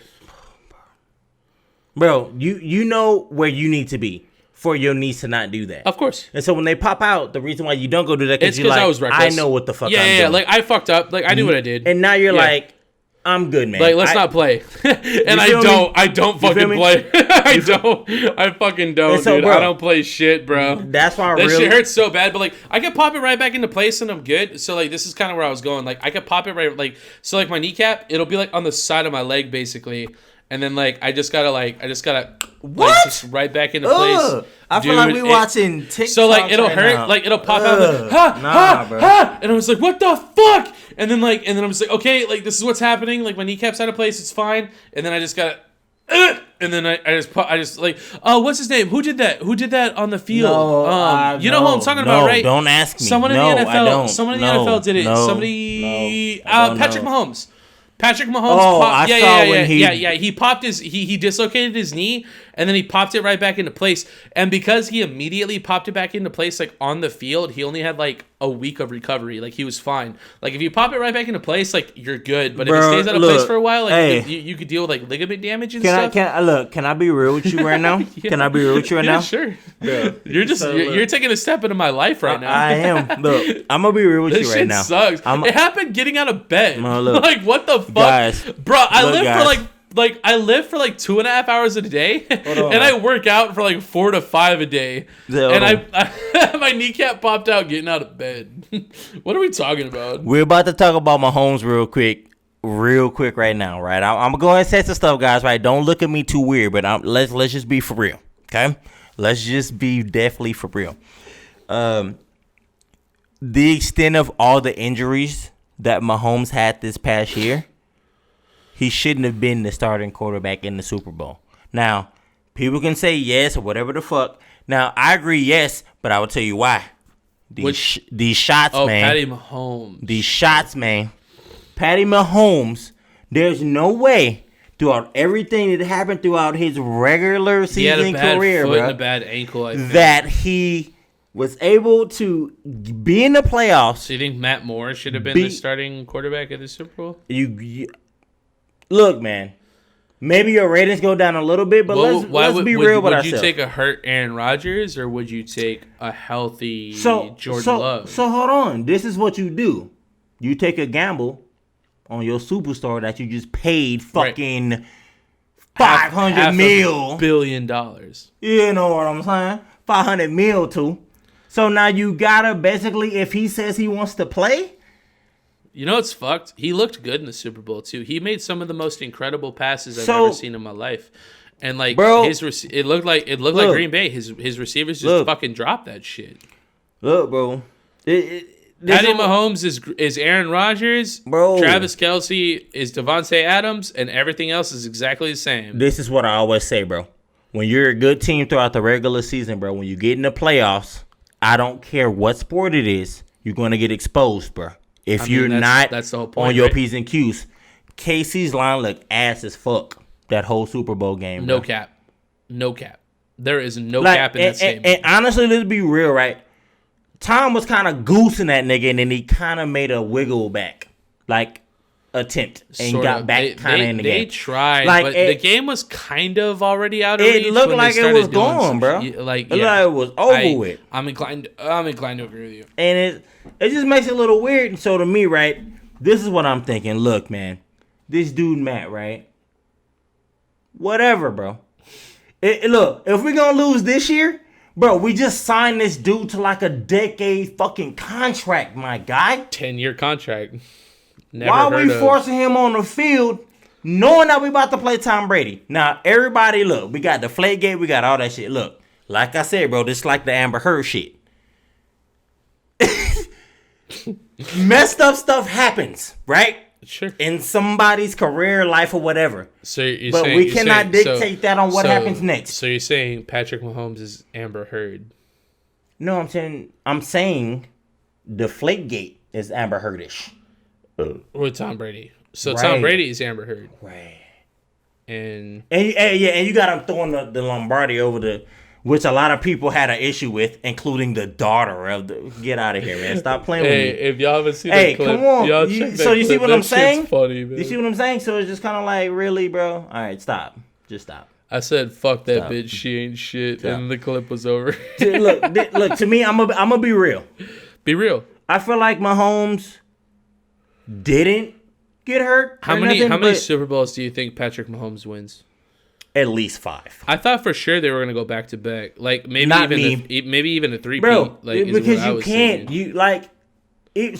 A: bro, you know where you need to be for your knees to not do that.
B: Of course.
A: And so when they pop out, the reason why you don't go do that is because I was reckless. I know what the fuck I'm doing.
B: Yeah, like I fucked up. Like I knew what I did.
A: And now you're like, I'm good, man.
B: Like, let's not play. And I don't fucking play. I fucking don't, so, dude. Bro, I don't play shit, bro.
A: That's why
B: that shit hurts so bad. But, like, I could pop it right back into place and I'm good. So, like, this is kind of where I was going. Like, I could pop it right, like, so, like, my kneecap, it'll be, like, on the side of my leg, basically. And then, like, I just gotta
A: what?
B: Like, just right back into place.
A: I feel like we watching TikTok.
B: So, like, it'll hurt. Now. Like, it'll pop out. Bro. And I was like, what the fuck? And then I'm just like, okay, like, this is what's happening. Like, my kneecap's out of place. It's fine. And then I just gotta, and then I just like, oh, what's his name? Who did that? Who did that on the field? No, you know who I'm talking about, right?
A: Don't ask me.
B: Someone in the NFL. Someone in the NFL did it. Somebody. Patrick Mahomes. Patrick Mahomes.
A: Oh,
B: He popped he dislocated his knee, and then he popped it right back into place. And because he immediately popped it back into place, like on the field, he only had like a week of recovery. Like he was fine. Like if you pop it right back into place, like you're good. But if it stays out of place for a while, like you could deal with like ligament damage and stuff.
A: Can I be real with you right now? Can I be real with you right now?
B: Sure. Yeah. You're taking a step into my life right now.
A: I am. Look, I'm gonna be real with you right now.
B: This shit sucks. It happened getting out of bed. Like what the fuck,
A: guys,
B: bro? I live for like 2.5 hours a day, and I work out for like 4 to 5 a day. And I my kneecap popped out getting out of bed. What are we talking about?
A: We're about to talk about Mahomes real quick right now, right? I'm gonna go ahead and say some stuff, guys. Right? Don't look at me too weird, but let's just be for real, okay? Let's just be definitely for real. The extent of all the injuries that Mahomes had this past year, he shouldn't have been the starting quarterback in the Super Bowl. Now, people can say yes or whatever the fuck. Now, I agree, yes, but I will tell you why. These shots, man.
B: Patty Mahomes.
A: These shots, man. Patty Mahomes, there's no way throughout everything that happened throughout his regular season career,
B: foot and a bad ankle, I think,
A: that he was able to be in the playoffs.
B: So you think Matt Moore should have been the starting quarterback at the Super Bowl?
A: Look, man. Maybe your ratings go down a little bit, but let's be real with ourselves.
B: Would you take a hurt Aaron Rodgers or would you take a healthy Jordan Love?
A: So hold on. This is what you do. You take a gamble on your superstar that you just paid fucking $500
B: billion.
A: You know what I'm saying? $500 million to. So now you gotta basically, if he says he wants to play.
B: You know it's fucked. He looked good in the Super Bowl too. He made some of the most incredible passes I've ever seen in my life, and like it looked like Green Bay. His receivers just fucking dropped that shit.
A: Look, bro.
B: Patty Mahomes is Aaron Rodgers.
A: Bro.
B: Travis Kelce is Devontae Adams, and everything else is exactly the same.
A: This is what I always say, bro. When you're a good team throughout the regular season, bro, when you get in the playoffs, I don't care what sport it is, you're gonna get exposed, bro. If you're not
B: that's the whole point,
A: on your P's and Q's. Casey's line looked ass as fuck that whole Super Bowl game.
B: No cap. There is no cap in that statement.
A: And honestly, let's be real, right? Tom was kind of goosing that nigga, and then he kind of made a wiggle back, like attempt, and got back kind of in the game.
B: They tried, but the game was kind of already out of reach.
A: It looked like it was gone, bro. It looked like it was over with.
B: I'm inclined to agree with you.
A: And it just makes it a little weird. And so to me, right, this is what I'm thinking. Look, man, this dude Matt, right? Whatever, bro. Look, if we're gonna lose this year, bro, we just signed this dude to like a decade fucking contract, my guy.
B: 10-year contract.
A: Why are we forcing him on the field knowing that we about to play Tom Brady. Now, everybody, look, we got the Deflategate, we got all that shit. Look, like I said, bro, this is like the Amber Heard shit. Messed up stuff happens, right?
B: Sure.
A: In somebody's career, life, or whatever.
B: So
A: we cannot dictate that on what happens next.
B: So you're saying Patrick Mahomes is Amber Heard?
A: No, I'm saying Deflategate is Amber Heardish.
B: With Tom Brady. So
A: Right.
B: Tom Brady is Amber Heard.
A: Right.
B: And
A: you got him throwing the Lombardi over which a lot of people had an issue with, including the daughter of the. Get out of here, man! Stop playing with me.
B: If y'all haven't seen that clip,
A: come on.
B: y'all
A: You
B: check that
A: see
B: clip.
A: what
B: That
A: I'm saying?
B: shit's funny, man.
A: You see what I'm saying? So it's just kind of like, really, bro? All right, stop. Just stop.
B: I said, "Fuck that
A: Stop.
B: bitch. She ain't shit,"
A: Stop.
B: and the clip was over.
A: Look. To me, I'm gonna be real.
B: Be real.
A: I feel like Mahomes didn't get hurt.
B: How many Super Bowls do you think Patrick Mahomes wins?
A: At least 5.
B: I thought for sure they were gonna go back to back, like maybe
A: Not
B: maybe even a 3-peat,
A: bro.
B: like
A: Because you can't.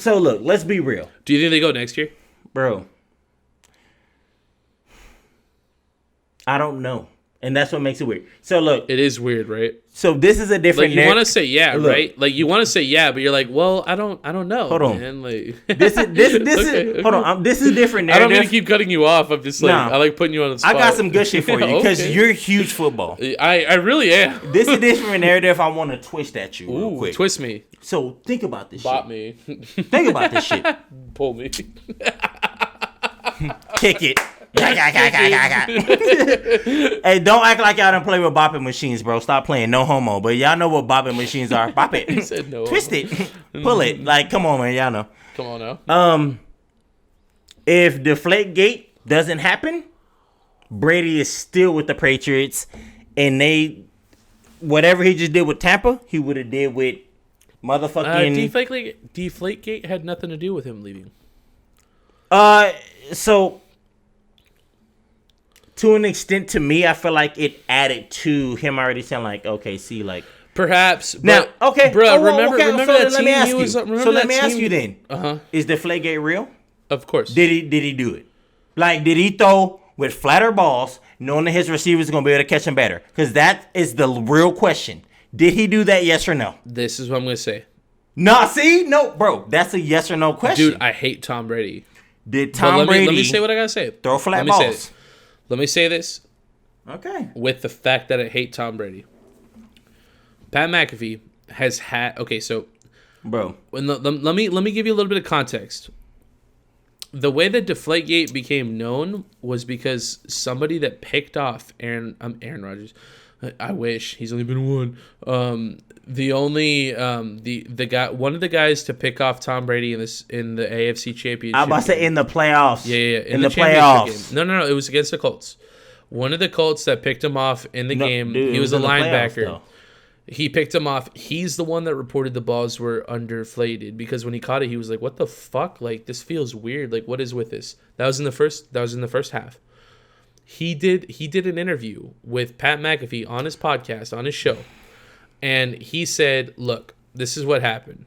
A: So look, let's be real.
B: Do you think they go next year,
A: Bro? I don't know, and that's what makes it weird. So look,
B: It is weird, right?
A: so this is a different.
B: Like you want to say yeah,
A: Look.
B: right? Like you want to say yeah, but you're like, well, I don't know.
A: Hold on.
B: man. Like
A: This is hold on. This is a different
B: I don't
A: narrative.
B: mean to keep cutting you off. I'm just like
A: Nah.
B: I like putting you on the
A: I
B: spot.
A: got some good shit for you because
B: Okay.
A: you're huge football.
B: I really am.
A: This is a different narrative. I want to twist at you real
B: Ooh,
A: quick.
B: twist me,
A: So think about this
B: bop
A: shit.
B: me,
A: Think about this shit.
B: pull me.
A: Kick it. Hey, don't act like y'all don't play with bopping machines, bro. Stop playing. No homo. But y'all know what bopping machines are. Bop it.
B: He said no.
A: Twist it. Pull it. Like, come on, man. Y'all know.
B: Come on now.
A: If Deflategate doesn't happen, Brady is still with the Patriots, and whatever he just did with Tampa, he would have did with motherfucking.
B: Deflategate had nothing to do with him leaving.
A: So to an extent, to me, I feel like it added to him already saying like, okay, see, like
B: Perhaps.
A: now, okay,
B: bro. Remember
A: so
B: that
A: let
B: team
A: me ask
B: he
A: you.
B: was. Remember
A: So let
B: that
A: me ask
B: team?
A: you then: is Deflategate real?
B: Of course.
A: Did he do it? Like, did he throw with flatter balls, knowing that his receivers gonna be able to catch him better? Because that is the real question. Did he do that? Yes or no?
B: This is what I'm gonna say.
A: No, see, no, bro. That's a yes or no question.
B: Dude, I hate Tom Brady.
A: Did Tom Brady?
B: Let me say what I gotta say.
A: Throw flat
B: Let me say
A: balls.
B: this. Let me say this.
A: Okay.
B: With the fact that I hate Tom Brady. Pat McAfee has had. Okay, so,
A: Bro,
B: let me give you a little bit of context. The way that Deflategate became known was because somebody that picked off Aaron Rodgers. I wish he's only been one. The guy, one of the guys to pick off Tom Brady in the AFC Championship.
A: I'm about to say in the playoffs.
B: Yeah.
A: In the
B: championship
A: playoffs.
B: game. No. It was against the Colts. One of the Colts that picked him off in the game.
A: Dude,
B: he was a
A: in the playoffs,
B: linebacker.
A: though.
B: He picked him off. He's the one that reported the balls were underflated because when he caught it, he was like, "What the fuck? Like this feels weird. Like what is with this?" That was in the first half. He did an interview with Pat McAfee on his podcast, on his show, and he said, "Look, this is what happened.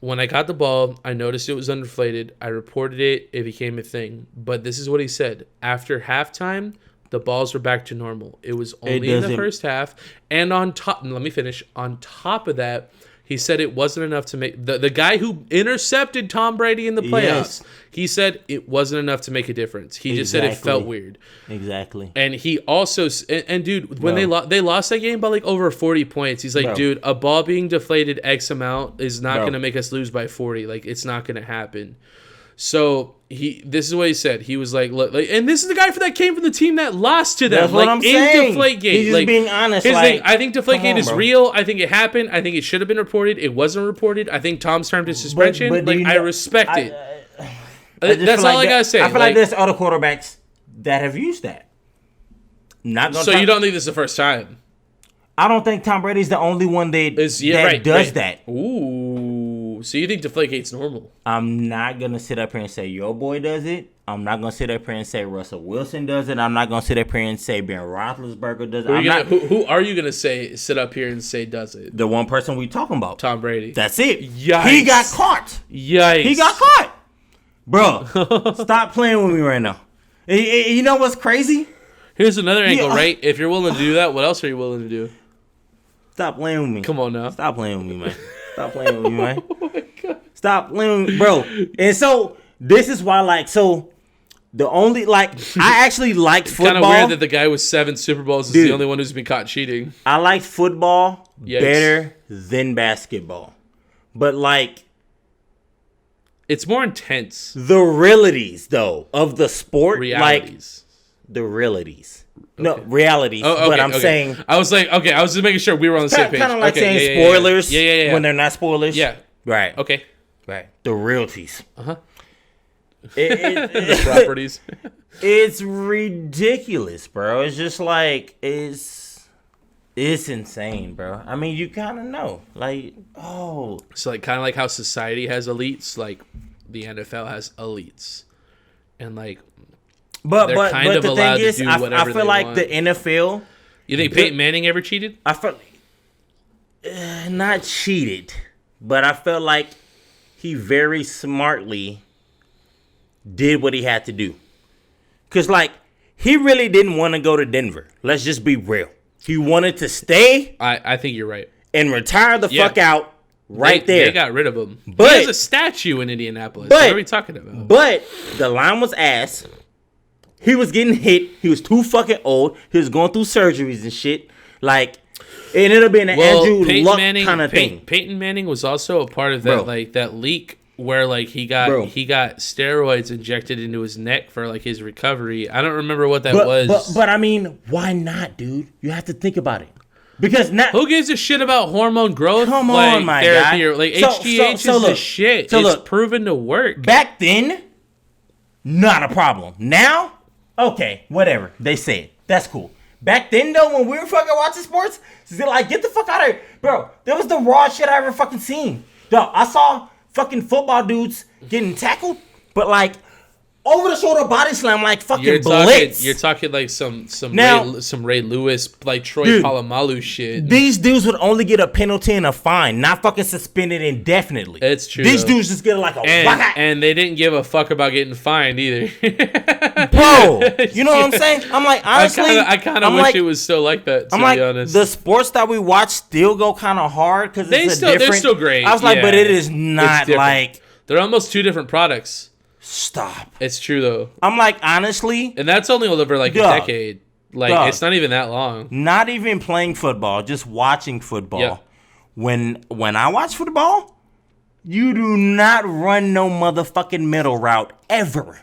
B: When I got the ball, I noticed it was underflated. I reported it. It became a thing. But this is what he said. After halftime, the balls were back to normal. It was only in the first half. And on top, let me finish. On top of that, he said it wasn't enough to make the guy who intercepted Tom Brady in the playoffs.
A: Yes.
B: He said it wasn't enough to make a difference. He just said it felt weird.
A: Exactly.
B: And he also and dude, when they lost that game by like over 40 points. He's like, dude, a ball being deflated X amount is not going to make us lose by 40. Like it's not going to happen. So this is what he said. He was like, look, and this is the guy that came from the team that lost to them.
A: That's what I'm saying.
B: Deflategate.
A: He's just being honest.
B: His
A: like,
B: thing, I think Deflategate is
A: bro.
B: real. I think it happened. I think it should have been reported. It wasn't reported. I think Tom's termed his suspension.
A: But
B: I respect it.
A: I
B: That's all I gotta say.
A: I feel like there's other quarterbacks that have used that. Not gonna.
B: So you don't think this is the first time?
A: I don't think Tom Brady's the only one that does that.
B: Ooh. So you think Deflategate's normal?
A: I'm not gonna sit up here and say your boy does it. I'm not gonna sit up here and say Russell Wilson does it. I'm not gonna sit up here and say Ben Roethlisberger does it.
B: Who are you gonna say sit up here and say does it?
A: The one person we talking about,
B: Tom Brady.
A: That's it.
B: Yikes.
A: He got caught.
B: Yikes.
A: He got caught. Bro, stop playing with me right now. You know what's crazy?
B: Here's another angle, right? If you're willing to do that, what else are you willing to do?
A: Stop playing with me.
B: Come on now.
A: Stop playing with me, man. Stop playing with me, man. Oh my God. Stop playing with me, bro. And so, this is why, like, so, the only, like, I actually liked football.
B: Kind of weird that the guy with 7 Super Bowls is the only one who's been caught cheating.
A: I like football better than basketball. But, like,
B: it's more intense.
A: The realities, though, of the sport.
B: Realities.
A: Like, the realities. Okay. No, realities. Oh, okay, but I'm saying.
B: I was like, okay, I was just making sure we were on the same page.
A: Kind of like saying spoilers when they're not spoilers.
B: Yeah.
A: Right.
B: Okay.
A: Right. The realities.
B: Uh-huh. The properties.
A: It's ridiculous, bro. It's just like, it's insane, bro. I mean, you kind of know. Like, oh.
B: So, like, kind of like how society has elites, like, the NFL has elites. And, like,
A: but the thing is, I feel like the NFL.
B: You think Peyton Manning ever cheated?
A: I felt not cheated, but I felt like he very smartly did what he had to do. Cause like he really didn't want to go to Denver. Let's just be real. He wanted to stay.
B: I think you're right.
A: And retire the fuck out there.
B: They got rid of him. But there's a statue in Indianapolis. What are we talking about?
A: But the line was ass. He was getting hit. He was too fucking old. He was going through surgeries and shit. Like, it ended up being an Andrew Luck kind of thing.
B: Peyton Manning was also a part of that, like that leak where like he got steroids injected into his neck for like his recovery. I don't remember what that was.
A: But I mean, why not, dude? You have to think about it. Because now,
B: who gives a shit about hormone growth?
A: Come on, my guy.
B: Or, like HGH is the shit. It's proven to work.
A: Back then, not a problem. Now. Okay, whatever. They said. That's cool. Back then, though, when we were fucking watching sports, like, get the fuck out of here. Bro, that was the rawest shit I ever fucking seen. Dog, I saw fucking football dudes getting tackled, but, like, over-the-shoulder body slam, like, fucking blitz.
B: You're talking, like, some Ray Lewis, like, Troy Polamalu shit.
A: These dudes would only get a penalty and a fine, not fucking suspended indefinitely.
B: It's true.
A: These dudes just get, like,
B: and they didn't give a fuck about getting fined either.
A: Bro, you know what I'm saying? I'm like, honestly,
B: I kind of wish it was still like that, to be honest.
A: The sports that we watch still go kind of hard because they're
B: still great.
A: I was like, but it is not like...
B: They're almost two different products.
A: Stop.
B: It's true, though.
A: I'm like, honestly...
B: And that's only over, like, a decade. Like, it's not even that long.
A: Not even playing football, just watching football. Yeah. When I watch football, you do not run no motherfucking middle route ever.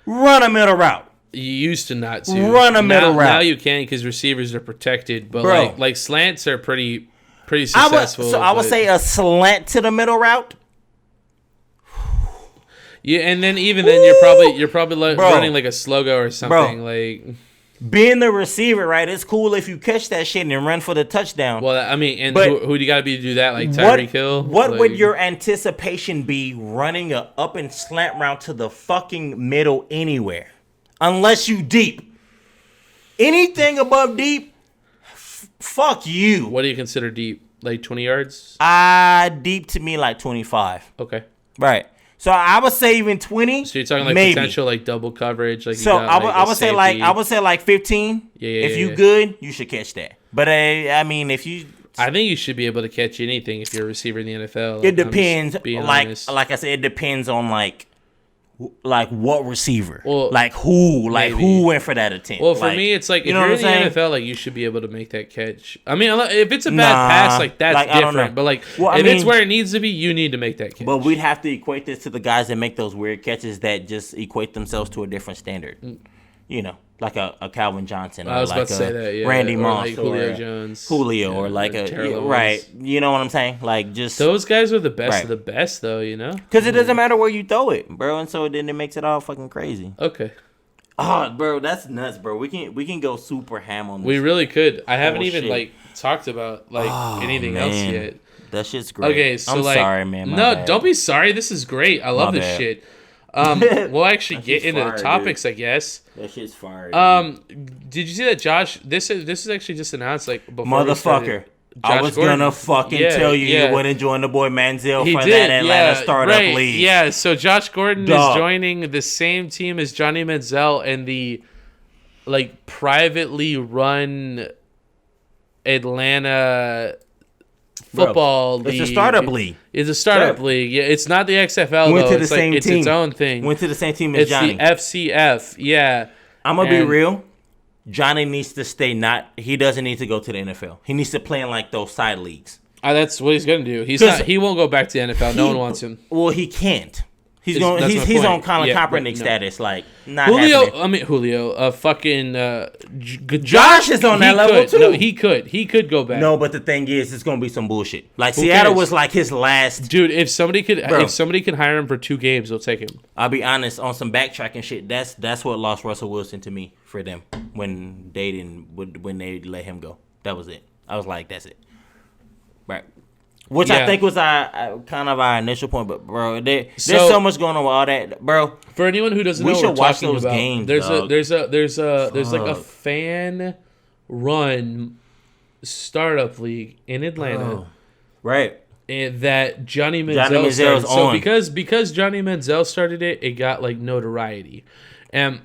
A: Run a middle route.
B: You used to not to.
A: Run a middle route.
B: Now you can because receivers are protected. But, like slants are pretty successful.
A: I would say a slant to the middle route.
B: Yeah, and then you're probably running like a slow-go or something. Like
A: being the receiver, right? It's cool if you catch that shit and run for the touchdown.
B: Well, I mean, who do you got to be to do that? Like Tyreek Hill?
A: What would your anticipation be running a up and slant route to the fucking middle anywhere? Unless you deep. Anything above deep, fuck you.
B: What do you consider deep? Like 20 yards?
A: Deep to me like 25.
B: Okay.
A: Right. So I would say even 20.
B: So you're talking like
A: maybe.
B: Potential like double coverage. Like
A: so I would say like 15.
B: Yeah.
A: If you good, you should catch that. But I mean, if you,
B: I think you should be able to catch anything if you're a receiver in the NFL.
A: It depends. Like I said, it depends on like what receiver, who went for that attempt.
B: Well, for me, it's like if you're in the NFL, like you should be able to make that catch. I mean, if it's a bad pass, like that's different. But like, if it's where it needs to be, you need to make that catch.
A: But we'd have to equate this to the guys that make those weird catches that just equate themselves to a different standard. You know, like a Calvin Johnson, or like a Randy Moss,
B: like Julio Jones,
A: or like a right. You know what I'm saying? Like just
B: those guys are the best of the best, though. You know,
A: because it doesn't matter where you throw it, bro, and so then it makes it all fucking crazy.
B: Okay.
A: Oh, bro, that's nuts, bro. We can go super ham on this.
B: We really could. I haven't even like talked about anything else yet.
A: That shit's great.
B: Okay, so
A: I'm sorry, man.
B: No, don't be sorry. This is great. I love this shit. We'll actually get into the topics, dude. I guess.
A: That shit's fire.
B: Did you see that Josh? This is actually just announced like before.
A: Motherfucker. I was gonna fucking tell you you wouldn't join the boy Manzel for that Atlanta startup league.
B: Yeah, so Josh Gordon is joining the same team as Johnny Manziel and the privately run Atlanta football league.
A: It's a startup league.
B: It's a startup league. Yeah, it's not the XFL though.
A: To the same team.
B: It's its own thing.
A: Went to the same team as Johnny.
B: It's the FCF. Yeah.
A: I'm gonna be real. Johnny needs to stay. He doesn't need to go to the NFL. He needs to play in those side leagues.
B: That's what he's gonna do. He won't go back to the NFL. No one wants him.
A: Well, he can't. He's on Colin Kaepernick status. Not
B: Julio.
A: happening.
B: Fucking
A: Josh is on that level too.
B: No, he could go back.
A: No, but the thing is, it's gonna be some bullshit. Seattle was his last.
B: Dude, if somebody can hire him for 2 games, they'll take him.
A: I'll be honest, on some backtracking shit. That's what lost Russell Wilson to me for them when they let him go. That was it. I was like, that's it. Right. Which I think was kind of our initial point, but bro, there's so much going on with all that, bro.
B: For anyone who doesn't know,
A: we should watch those games.
B: There's a fan run startup league in Atlanta,
A: right?
B: And that Johnny Manziel started. So because Johnny Manziel started it, it got notoriety, and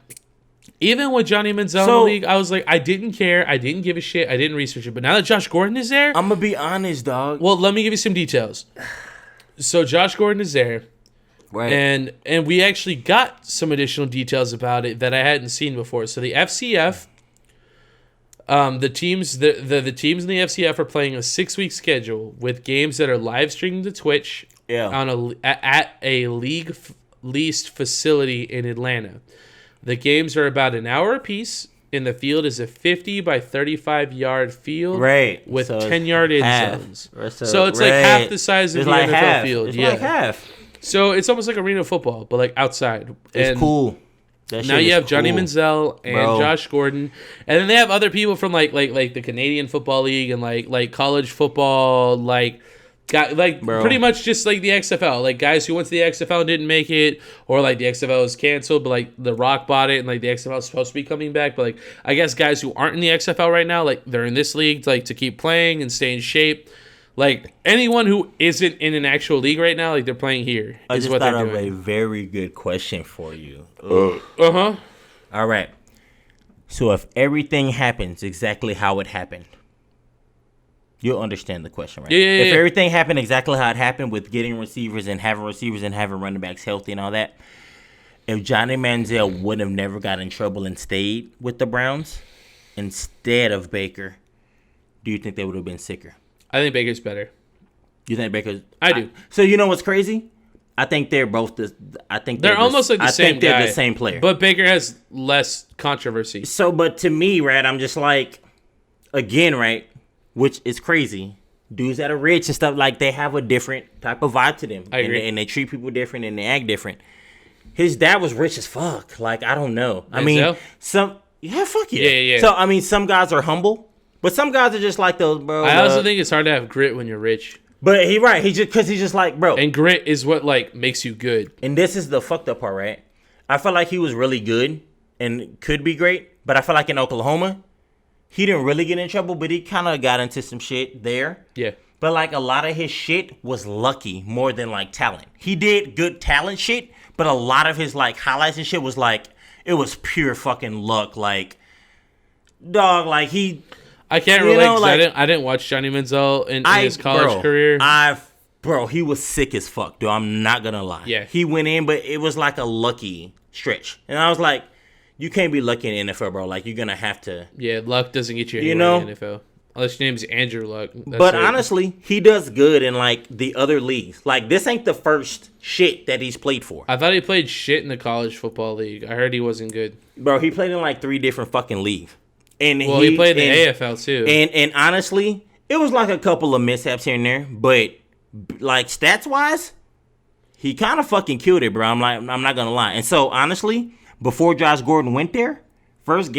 B: even with Johnny Manziel in the league, I was like, I didn't care. I didn't give a shit. I didn't research it. But now that Josh Gordon is there...
A: I'm going to be honest, dog.
B: Well, let me give you some details. So Josh Gordon is there.
A: Right.
B: And we actually got some additional details about it that I hadn't seen before. So the FCF, the teams in the FCF are playing a 6-week schedule with games that are live streamed to Twitch at a league leased facility in Atlanta. The games are about an hour apiece, and the field is a 50 by 35 yard field with 10-yard end zones. So it's half the size of the NFL field.
A: It's like half.
B: So it's almost like arena football, but outside.
A: It's cool.
B: Now you have Johnny Manziel and Josh Gordon, and then they have other people from like the Canadian Football League and like college football, pretty much just like the XFL, guys who went to the XFL and didn't make it, or the XFL was canceled, but The Rock bought it, and the XFL is supposed to be coming back, but I guess guys who aren't in the XFL right now, they're in this league to keep playing and stay in shape. Anyone who isn't in an actual league right now, they're playing here.
A: I just thought of a very good question for you.
B: Uh-huh.
A: All right. So if everything happens exactly how it happened, you'll understand the question, right?
B: Yeah.
A: If everything happened exactly how it happened with getting receivers and having running backs healthy and all that, if Johnny Manziel would have never got in trouble and stayed with the Browns instead of Baker, do you think they would have been sicker?
B: I think Baker's better.
A: You think Baker's?
B: I do.
A: So you know what's crazy? I think they're both they're
B: almost like the same guy.
A: They're the same player.
B: But Baker has less controversy.
A: So, but to me, right, I'm just again, right, which is crazy. Dudes that are rich and stuff, they have a different type of vibe to them.
B: I agree.
A: And they treat people different and they act different. His dad was rich as fuck. I don't know.
B: Manziel? I mean,
A: fuck yeah.
B: Yeah.
A: So, I mean, some guys are humble. But some guys are just like those, bro.
B: I also think it's hard to have grit when you're rich.
A: But he's just bro.
B: And grit is what makes you good.
A: And this is the fucked up part, right? I felt like he was really good and could be great. But I feel like in Oklahoma, he didn't really get in trouble, but he kind of got into some shit there.
B: Yeah.
A: But a lot of his shit was lucky more than talent. He did good talent shit, but a lot of his highlights and shit was it was pure fucking luck. He.
B: I can't relate because I didn't watch Johnny Manziel in his college career.
A: He was sick as fuck, dude. I'm not gonna lie.
B: Yeah.
A: He went in, but it was a lucky stretch. And I was like, you can't be lucky in the NFL, bro. You're gonna have to.
B: Yeah, luck doesn't get you anywhere in the NFL. Unless your name's Andrew Luck.
A: But honestly, he does good in the other leagues. This ain't the first shit that he's played for.
B: I thought he played shit in the college football league. I heard he wasn't good.
A: Bro, he played in 3 different fucking leagues. And
B: he played in the AFL too.
A: And honestly, it was a couple of mishaps here and there, but stats wise, he kind of fucking killed it, bro. I'm not gonna lie. And so honestly, before Josh Gordon went there, first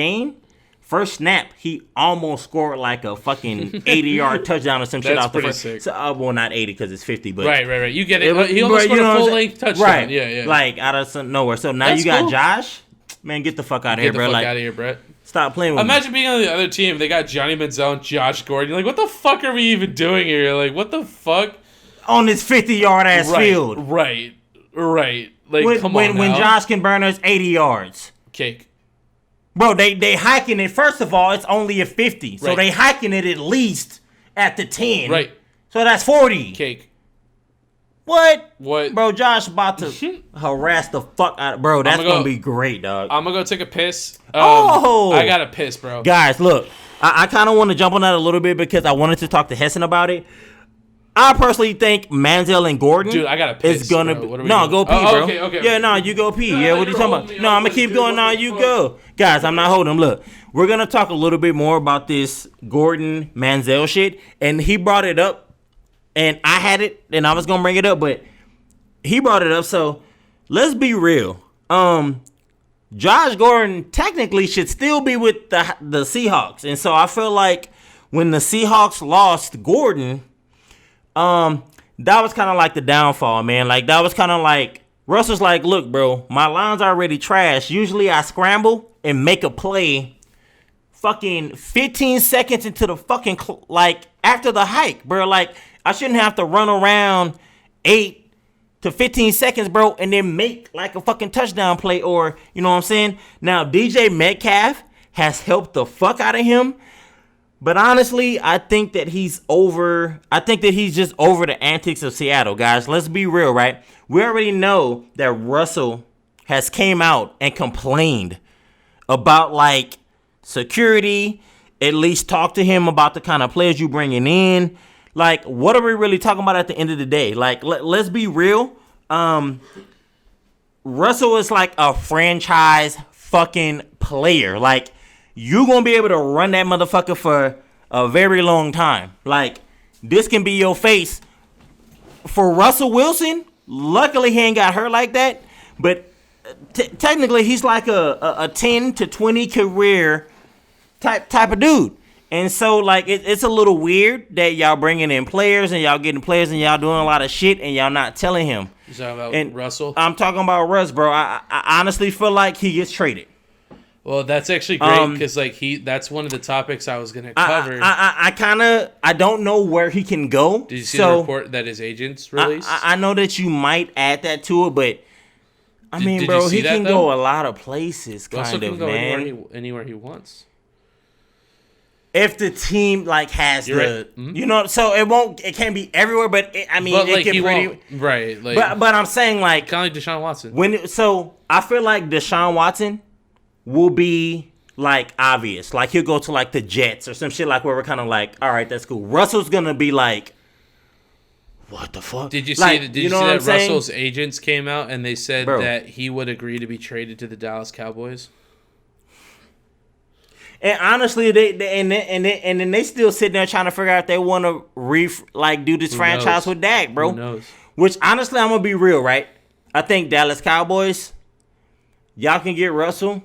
A: snap, he almost scored a fucking 80-yard touchdown or some shit off the first.
B: Sick.
A: So, well, not 80 because it's 50, but
B: right. You get it. He almost scored a full-length touchdown.
A: Right. Yeah. Out of nowhere. So now you got cool. Josh. Man, get the fuck out of here, bro.
B: Get the fuck out of here, Brett.
A: Stop playing with
B: Imagine being on the other team. They got Johnny Manzel and Josh Gordon. You're like, what the fuck are we even doing here? Like, what the fuck?
A: On this 50-yard ass field.
B: Right. Like, come on now.
A: When Josh can burn us 80 yards.
B: Cake.
A: Bro, they hiking it. First of all, it's only a 50. So they hiking it at least at the 10.
B: Right.
A: So that's 40.
B: Cake.
A: What?
B: What?
A: Bro, Josh about to harass the fuck out of... Bro, that's going to be great, dog.
B: I'm going to go take a piss.
A: I
B: got to piss, bro.
A: Guys, look. I kind of want to jump on that a little bit because I wanted to talk to Hessen about it. I personally think Manzel and Gordon...
B: Dude, I got to piss,
A: is gonna
B: bro.
A: be, no, go pee, bro.
B: Okay.
A: Yeah, no, you go pee. Yeah, what are you talking about? No, I'm going to keep going. No, you go. Guys, I'm not holding him. Look, we're going to talk a little bit more about this Gordon-Manzel shit. And he brought it up. And I had it, and I was going to bring it up, but... He brought it up, so let's be real. Josh Gordon technically should still be with the Seahawks. And so I feel like when the Seahawks lost Gordon, that was kind of like the downfall, man. Like, that was kind of like, Russell's like, look, bro, my line's already trash. Usually I scramble and make a play fucking 15 seconds into the fucking, like, after the hike, bro. Like, I shouldn't have to run around 8 to 15 seconds, bro, and then make like a fucking touchdown play, or, you know what I'm saying? Now, DJ Metcalf has helped the fuck out of him, but honestly, I think that he's just over the antics of Seattle, guys. Let's be real, right? We already know that Russell has came out and complained about, like, security, at least talk to him about the kind of players you bringing in. Like, what are we really talking about at the end of the day? Like, let's be real. Russell is like a franchise fucking player. Like, you gonna be able to run that motherfucker for a very long time. Like, this can be your face. For Russell Wilson, luckily he ain't got hurt like that. But technically, he's like a 10 to 20 career type of dude. And so, like, it's a little weird that y'all bringing in players and y'all getting players and y'all doing a lot of shit and y'all not telling him.
B: You talking about Russell?
A: I'm talking about Russ, bro. I honestly feel like he gets traded.
B: Well, that's actually great because, like, that's one of the topics I was going to cover.
A: I don't know where he can go.
B: Did you see the report that his agents released?
A: I know that you might add that to it, but, I mean, bro, he can go a lot of places,
B: Russell can go anywhere he wants.
A: If the team, like, has you know, so it can't be everywhere, but it can pretty
B: right. Like,
A: but I'm saying, like,
B: kind of like Deshaun Watson.
A: So I feel like Deshaun Watson will be, like, obvious. Like, he'll go to, like, the Jets or some shit, like, where we're kind of like, all right, that's cool. Russell's gonna be like, what the fuck?
B: Did you see that Russell's agents came out and they said that he would agree to be traded to the Dallas Cowboys?
A: And honestly, then they still sitting there trying to figure out if they want to do this franchise with Dak, bro.
B: Who knows?
A: Which, honestly, I'm gonna be real, right? I think Dallas Cowboys, y'all can get Russell,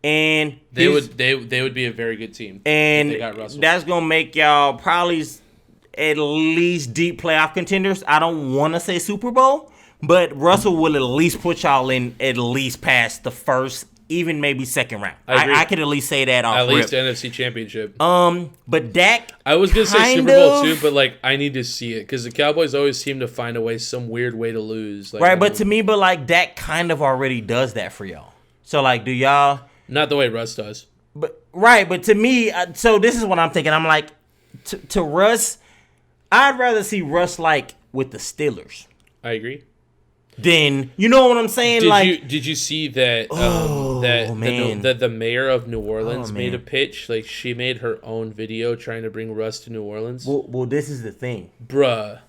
A: and
B: they would be a very good team.
A: And
B: if they got Russell.
A: That's gonna make y'all probably at least deep playoff contenders. I don't want to say Super Bowl, but Russell will at least put y'all in at least past the first, even maybe second round. I could at least say that off
B: at
A: rip.
B: least NFC Championship.
A: But Dak,
B: I was gonna say Super Bowl too, but, like, I need to see it because the Cowboys always seem to find some weird way to lose. Like,
A: right, but like Dak kind of already does that for y'all. So, like, do y'all?
B: Not the way Russ does.
A: But to me, so this is what I'm thinking. I'm like, to Russ, I'd rather see Russ, like, with the Steelers.
B: I agree.
A: Then, you know what I'm saying?
B: Did you see that the mayor of New Orleans made a pitch? Like, she made her own video trying to bring Russ to New Orleans.
A: Well, this is the thing,
B: bruh.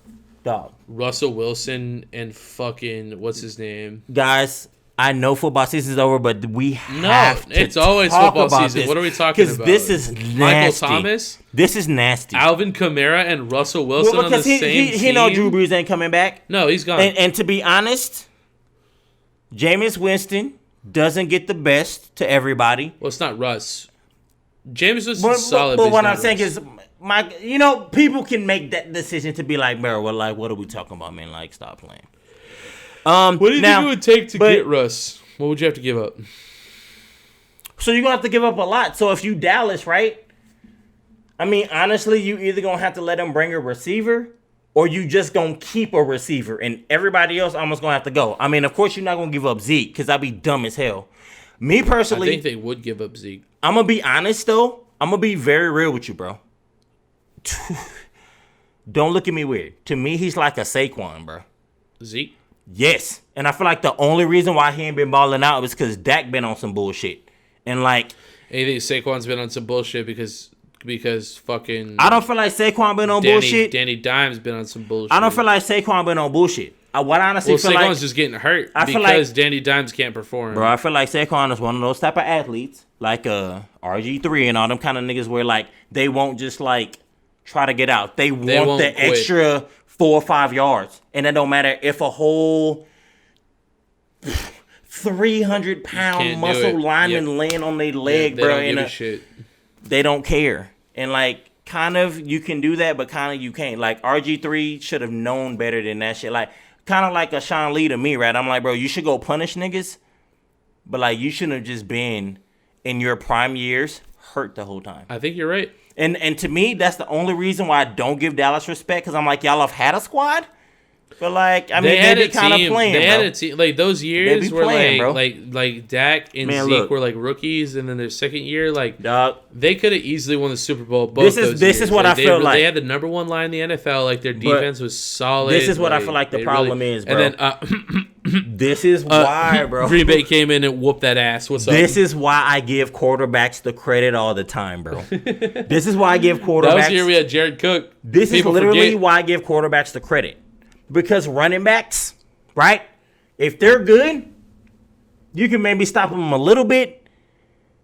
A: Dog.
B: Russell Wilson and fucking what's his name?
A: Guys, I know football season's over, but we have to
B: it's always
A: talk
B: football
A: about
B: season.
A: This,
B: what are we talking about?
A: Because this is nasty.
B: Michael Thomas?
A: This is nasty.
B: Alvin Kamara and Russell Wilson on the same team?
A: He know Drew Brees ain't coming back.
B: No, he's gone.
A: And to be honest, Jameis Winston doesn't get the best to everybody.
B: Well, it's not Russ. Jameis Winston's solid.
A: But what I'm saying is, people can make that decision to be like, bro, well, like, what are we talking about, man? Like, stop playing.
B: What do you think it would take to get Russ? What would you have to give up?
A: So you're gonna have to give up a lot. So if you Dallas, right? I mean, honestly, you either gonna have to let them bring a receiver, or you just gonna keep a receiver, and everybody else almost gonna have to go. I mean, of course, you're not gonna give up Zeke because that'd be dumb as hell. Me personally,
B: I think they would give up Zeke.
A: I'm gonna be honest though. I'm gonna be very real with you, bro. Don't look at me weird. To me, he's like a Saquon, bro.
B: Zeke?
A: Yes. And I feel like the only reason why he ain't been balling out is because Dak been on some bullshit. And like...
B: And you think Saquon's been on some bullshit because fucking...
A: I don't feel like Saquon been on bullshit.
B: Danny Dimes been on some bullshit.
A: I don't feel like Saquon been on bullshit. What I honestly feel
B: Saquon's
A: like...
B: just getting hurt because Danny Dimes can't perform.
A: Bro, I feel like Saquon is one of those type of athletes, like RG3 and all them kind of niggas where like they won't just like try to get out. They want the quit. Extra 4 or 5 yards. And it don't matter if a whole 300-pound muscle lineman laying on their leg,
B: they
A: bro.
B: Don't give a shit.
A: They don't care. And like kind of you can do that, but kind of you can't. Like RG3 should have known better than that shit. Like kind of like a Sean Lee to me, right? I'm like, bro, you should go punish niggas. But like you shouldn't have just been in your prime years hurt the whole time.
B: I think you're right.
A: And to me, that's the only reason why I don't give Dallas respect, because I'm like, y'all have had a squad. But like, I mean, they be kind of playing.
B: They
A: bro.
B: had a team. Like those years where
A: playing,
B: like Dak and Zeke were like rookies, and then their second year, like they could have easily won the Super Bowl. Both this is what I feel like. They had the number 1 line in the NFL. Like their defense was solid.
A: This is what I feel like the problem is, bro. And then this is why, bro.
B: Green Bay came in and whooped that ass. What's up?
A: This is why I give quarterbacks the credit all the time, bro. This is why I give quarterbacks. That was
B: the year we had Jared Cook.
A: This is literally why I give quarterbacks the credit. Because running backs, right? If they're good, you can maybe stop them a little bit.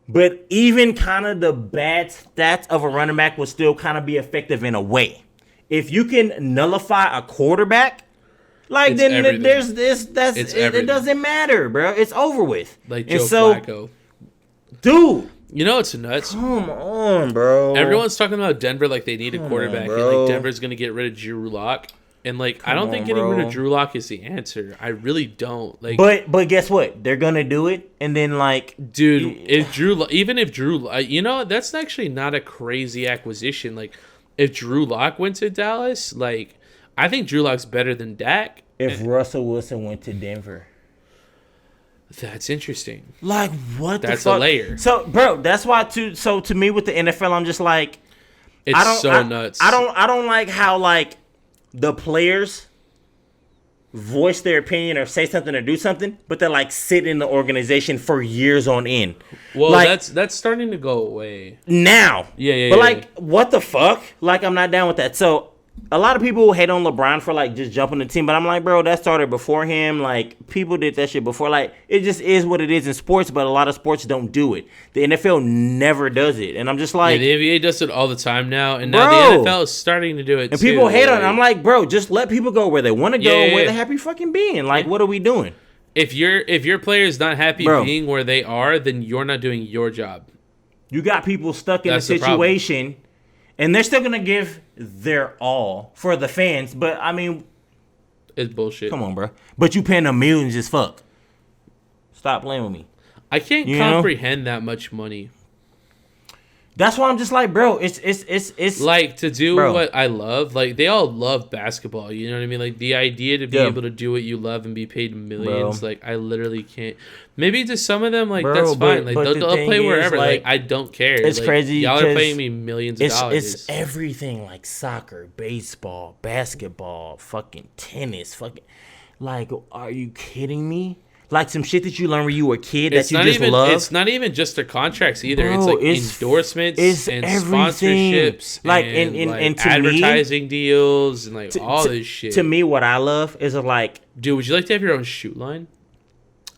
A: But even kind of the bad stats of a running back will still kind of be effective in a way. If you can nullify a quarterback, like it's then everything. There's this. It doesn't matter, bro. It's over with.
B: Like Joe Flacco,
A: dude.
B: You know it's nuts.
A: Come on, bro.
B: Everyone's talking about Denver like they need a quarterback, and like Denver's gonna get rid of Drew Lock. And like I don't think getting rid of Drew Lock is the answer. I really don't. Like,
A: but guess what? They're gonna do it, and then like,
B: dude, if Drew, you know, that's actually not a crazy acquisition. Like, if Drew Lock went to Dallas, like, I think Drew Lock's better than Dak.
A: If Russell Wilson went to Denver,
B: that's interesting.
A: Like, what?
B: That's
A: the fuck?
B: A layer.
A: So, bro, that's why too. So to me, with the NFL, I'm just like,
B: it's nuts.
A: I don't like how like. The players voice their opinion or say something or do something, but they like sit in the organization for years on end.
B: Well,
A: like,
B: that's starting to go away
A: now.
B: Yeah.
A: But like, what the fuck? Like, I'm not down with that. So a lot of people hate on LeBron for like just jumping the team, but I'm like, bro, that started before him. Like, people did that shit before. Like, it just is what it is in sports, but a lot of sports don't do it. The NFL never does it, and I'm just like,
B: the NBA does it all the time now, and now the NFL is starting to do it.
A: And too. People hate on it. I'm like, bro, just let people go where they want to go, where they're happy fucking being. Like, what are we doing?
B: If your player is not happy being where they are, then you're not doing your job.
A: You got people stuck in a situation. And they're still going to give their all for the fans. But, I mean...
B: It's bullshit.
A: Come on, bro. But you paying them millions as fuck. Stop playing with me.
B: I can't comprehend that much money.
A: That's why I'm just like, bro, it's...
B: Like, to do what I love, like, they all love basketball, you know what I mean? Like, the idea to be able to do what you love and be paid millions, like, I literally can't... Maybe to some of them, like, that's fine. Like, they'll play wherever. Like, I don't care.
A: It's
B: like,
A: crazy.
B: Y'all are paying me millions of dollars.
A: It's everything, like, soccer, baseball, basketball, fucking tennis, fucking... Like, are you kidding me? Like some shit that you learned when you were a kid that you just love.
B: It's not even just their contracts either. Bro, it's like endorsements and sponsorships,
A: like
B: and to advertising deals and like all this shit.
A: To me, what I love is like,
B: dude, would you like to have your own shoe line?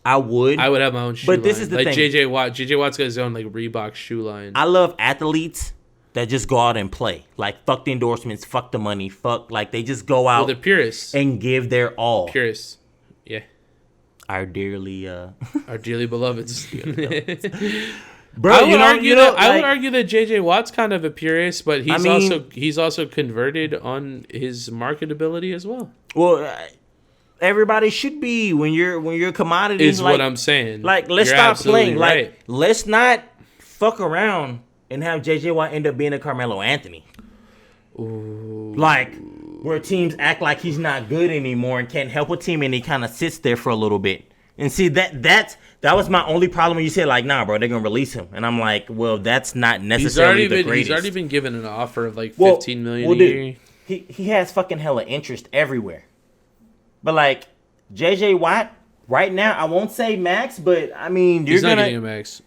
A: I would
B: have my own shoe line.
A: But this is the
B: like
A: thing.
B: JJ Watt's got his own like Reebok shoe line.
A: I love athletes that just go out and play. Like, fuck the endorsements, fuck the money, fuck, like, they just go out
B: they're purists
A: and give their all.
B: Purists. Yeah.
A: Our dearly
B: beloveds.
A: Bro,
B: I would argue that JJ Watt's kind of a purist, but he's also converted on his marketability as well.
A: Well, everybody should be when you're commodities.
B: Is what I'm saying.
A: Like, let's
B: You're
A: stop
B: absolutely
A: playing.
B: right.
A: Like, let's not fuck around and have JJ Watt end up being a Carmelo Anthony.
B: Ooh.
A: Like, where teams act like he's not good anymore and can't help a team, and he kind of sits there for a little bit. And see, that was my only problem when you said, like, nah, bro, they're going to release him. And I'm like, well, that's not necessarily the greatest.
B: He's already been given an offer of, like, $15 million a year.
A: He has fucking hella interest everywhere. But, like, JJ Watt, right now, I won't say max, but, I mean,
B: he's not getting a max.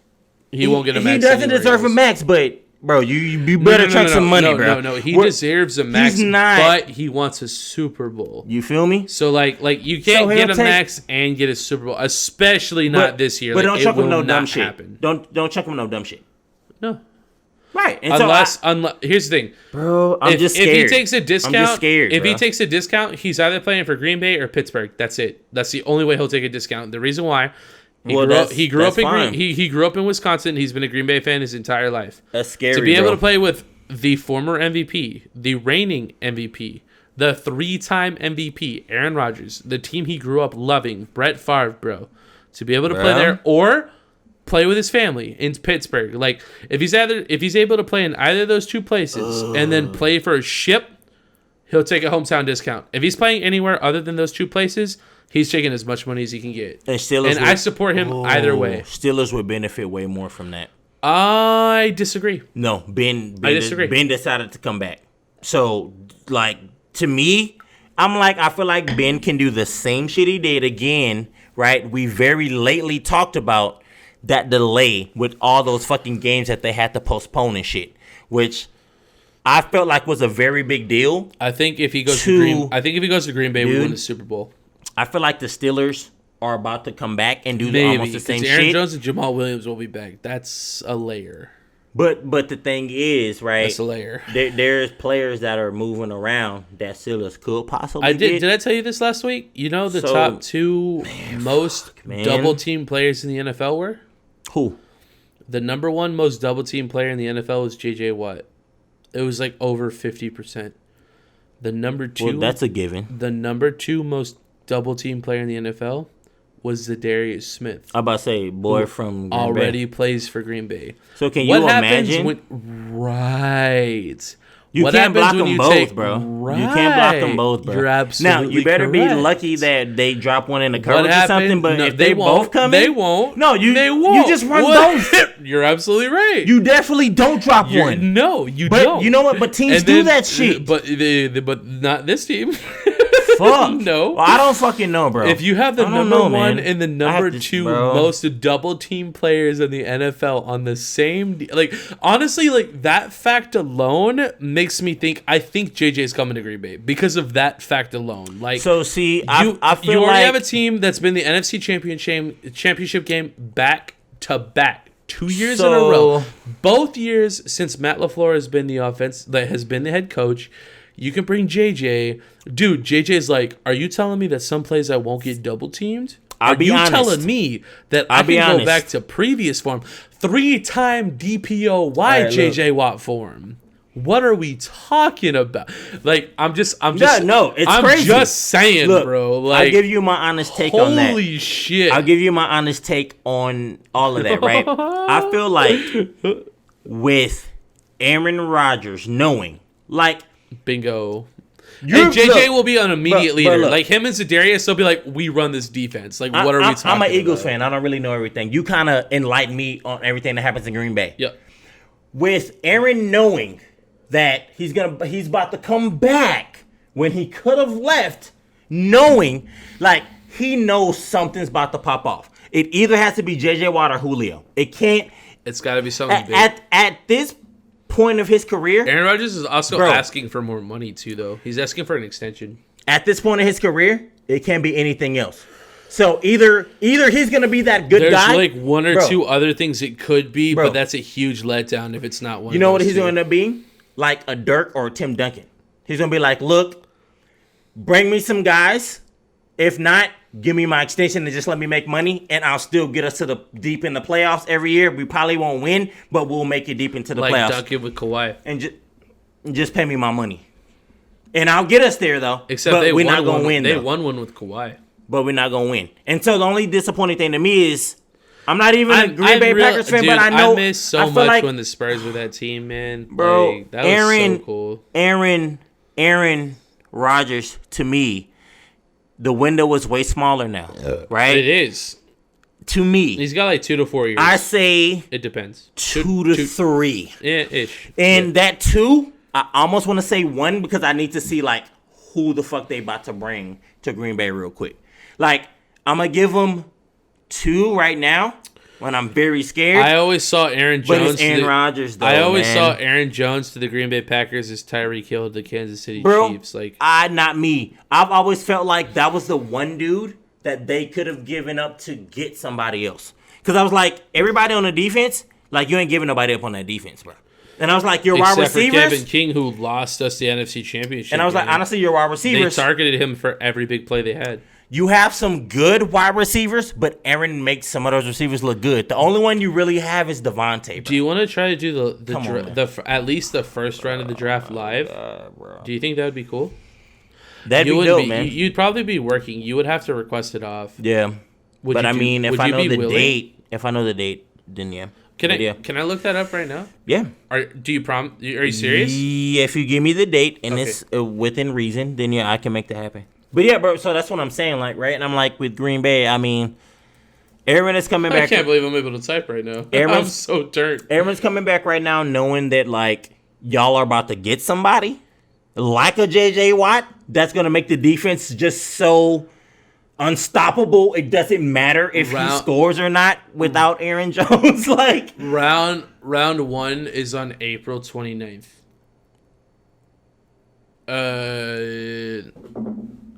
B: He won't get a max.
A: He doesn't deserve a max, but... Bro, you better track some money, bro.
B: No. He deserves a max, but he wants a Super Bowl.
A: You feel me?
B: So, like you can't get a max and get a Super Bowl, especially not this year.
A: But
B: like,
A: don't chuck him no dumb shit.
B: Happen.
A: Don't chuck him no dumb shit.
B: No.
A: Right. And
B: unless here's the thing,
A: bro. I'm just scared.
B: If he takes a discount,
A: I'm just scared,
B: if he takes a discount, he's either playing for Green Bay or Pittsburgh. That's it. That's the only way he'll take a discount. The reason why. He grew up in Wisconsin. He's been a Green Bay fan his entire life.
A: That's scary.
B: To be able to play with the former MVP, the reigning MVP, the 3-time MVP, Aaron Rodgers, the team he grew up loving, Brett Favre, bro. To be able to play there or play with his family in Pittsburgh. Like if he's able to play in either of those two places and then play for a ship, he'll take a hometown discount. If he's playing anywhere other than those two places, he's taking as much money as he can get. And I support him either way.
A: Steelers would benefit way more from that.
B: I disagree.
A: No,
B: I disagree.
A: Ben decided to come back. So, like, to me, I feel like Ben can do the same shit he did again, right? We very lately talked about that delay with all those fucking games that they had to postpone and shit, which I felt like was a very big deal.
B: I think if he goes to Green Bay, we win the Super Bowl.
A: I feel like the Steelers are about to come back and do almost the same shit.
B: Aaron Jones and Jamal Williams will be back. That's a layer.
A: But the thing is, right?
B: That's a layer.
A: There's players that are moving around that Steelers could possibly get.
B: Did I tell you this last week? You know the top two most double team players in the NFL were?
A: Who?
B: The number one most double team player in the NFL was JJ Watt. It was like over 50%. The number two.
A: Well, that's a given.
B: The number two most double team player in the NFL was Zadarius Smith.
A: I'm about to say, boy from Green
B: already
A: Bay.
B: Plays for Green Bay.
A: So can you imagine?
B: Right.
A: You can't block them both, bro.
B: Right.
A: You can't block them both, bro.
B: You're absolutely
A: Now, you better
B: correct.
A: be lucky that they drop one in the coverage or something, but if they both come in...
B: They won't.
A: No,
B: they won't.
A: You just run both.
B: You're absolutely right.
A: You definitely don't drop one.
B: No, you
A: but
B: don't.
A: You know what? But teams do that shit.
B: But not this team.
A: Fuck.
B: No.
A: Well, I don't fucking know, bro.
B: If you have the number one and the number two most double team players in the NFL on the same... Like, honestly, like, that fact alone makes me think... I think JJ's coming to Green Bay because of that fact alone. Like,
A: so, see, I feel
B: you already
A: like...
B: have a team that's been the NFC championship game back to back. 2 years in a row. Both years since Matt LaFleur has been the head coach. You can bring JJ. Dude, JJ's like, are you telling me that some plays I won't get double teamed? Are you telling me that I can go back to previous form? 3-time DPOY JJ Watt form. What are we talking about? Like, I'm just
A: it's crazy.
B: Just saying, look, bro. Like,
A: I'll give you my honest take on that.
B: Holy shit.
A: I'll give you my honest take on all of that, right? I feel like with Aaron Rodgers knowing, like,
B: bingo. And JJ will be an immediate leader. Like him and Zadarius, they'll be like, we run this defense. Like, what are we talking about?
A: I'm an Eagles fan. I don't really know everything. You kind of enlighten me on everything that happens in Green Bay.
B: Yep.
A: With Aaron knowing that he's about to come back when he could have left, knowing, like, he knows something's about to pop off. It either has to be JJ Watt or Julio. It can't.
B: It's got to be something big.
A: At this point of his career,
B: Aaron Rodgers is also asking for more money too, though. He's asking for an extension.
A: At this point of his career, it can't be anything else. So either he's gonna be that good guy.
B: There's like one or two other things it could be, but that's a huge letdown if it's not one.
A: You know what he's gonna end up being? Like a Dirk or a Tim Duncan. He's gonna be like, look, bring me some guys. If not, give me my extension and just let me make money, and I'll still get us to the deep in the playoffs every year. We probably won't win, but we'll make it deep into the playoffs.
B: Like Duncan with Kawhi.
A: And just pay me my money. And I'll get us there, though.
B: Except we're
A: not going to win,
B: They won one with Kawhi.
A: but we're not gonna win. And so the only disappointing thing to me is I'm not even a Green Bay Packers fan, but I know
B: I miss so much like, when the Spurs were that team, man.
A: Bro,
B: like, that was so cool.
A: Aaron Rodgers, to me, the window was way smaller now, right?
B: It is.
A: To me,
B: he's got like 2 to 4 years.
A: I say
B: it depends.
A: 2 to 3.
B: Yeah, ish.
A: And that 2, I almost want to say 1 because I need to see like who the fuck they about to bring to Green Bay real quick. Like I'm gonna give them 2 right now when I'm very scared.
B: I always saw Aaron Jones.
A: But it's Aaron Rodgers, though.
B: I always saw Aaron Jones to the Green Bay Packers as Tyreek Hill to the Kansas City Chiefs. Like
A: not me. I've always felt like that was the one dude that they could have given up to get somebody else. Because I was like, everybody on the defense, like you ain't giving nobody up on that defense, bro. And I was like, your wide receivers.
B: Except for Kevin King, who lost us the NFC Championship.
A: And I was like, honestly, your wide receivers.
B: They targeted him for every big play they had.
A: You have some good wide receivers, but Aaron makes some of those receivers look good. The only one you really have is Devontae. Bro.
B: Do you want to try to do at least the first round of the draft live? Do you think that would be cool?
A: That'd be dope, man.
B: You'd probably be working. You would have to request it off.
A: Yeah, but I mean, if I know the date, then yeah.
B: Can I look that up right now?
A: Yeah.
B: Are you serious?
A: Yeah, if you give me the date and it's within reason, then yeah, I can make that happen. But yeah, bro, so that's what I'm saying, like, right? And I'm like, with Green Bay, I mean, Aaron is coming back.
B: I can't believe I'm able to type right now. I'm so turned.
A: Aaron's coming back right now knowing that, like, y'all are about to get somebody like a J.J. Watt that's going to make the defense just so unstoppable. It doesn't matter if he scores or not without Aaron Jones. Like
B: Round 1 is on April 29th.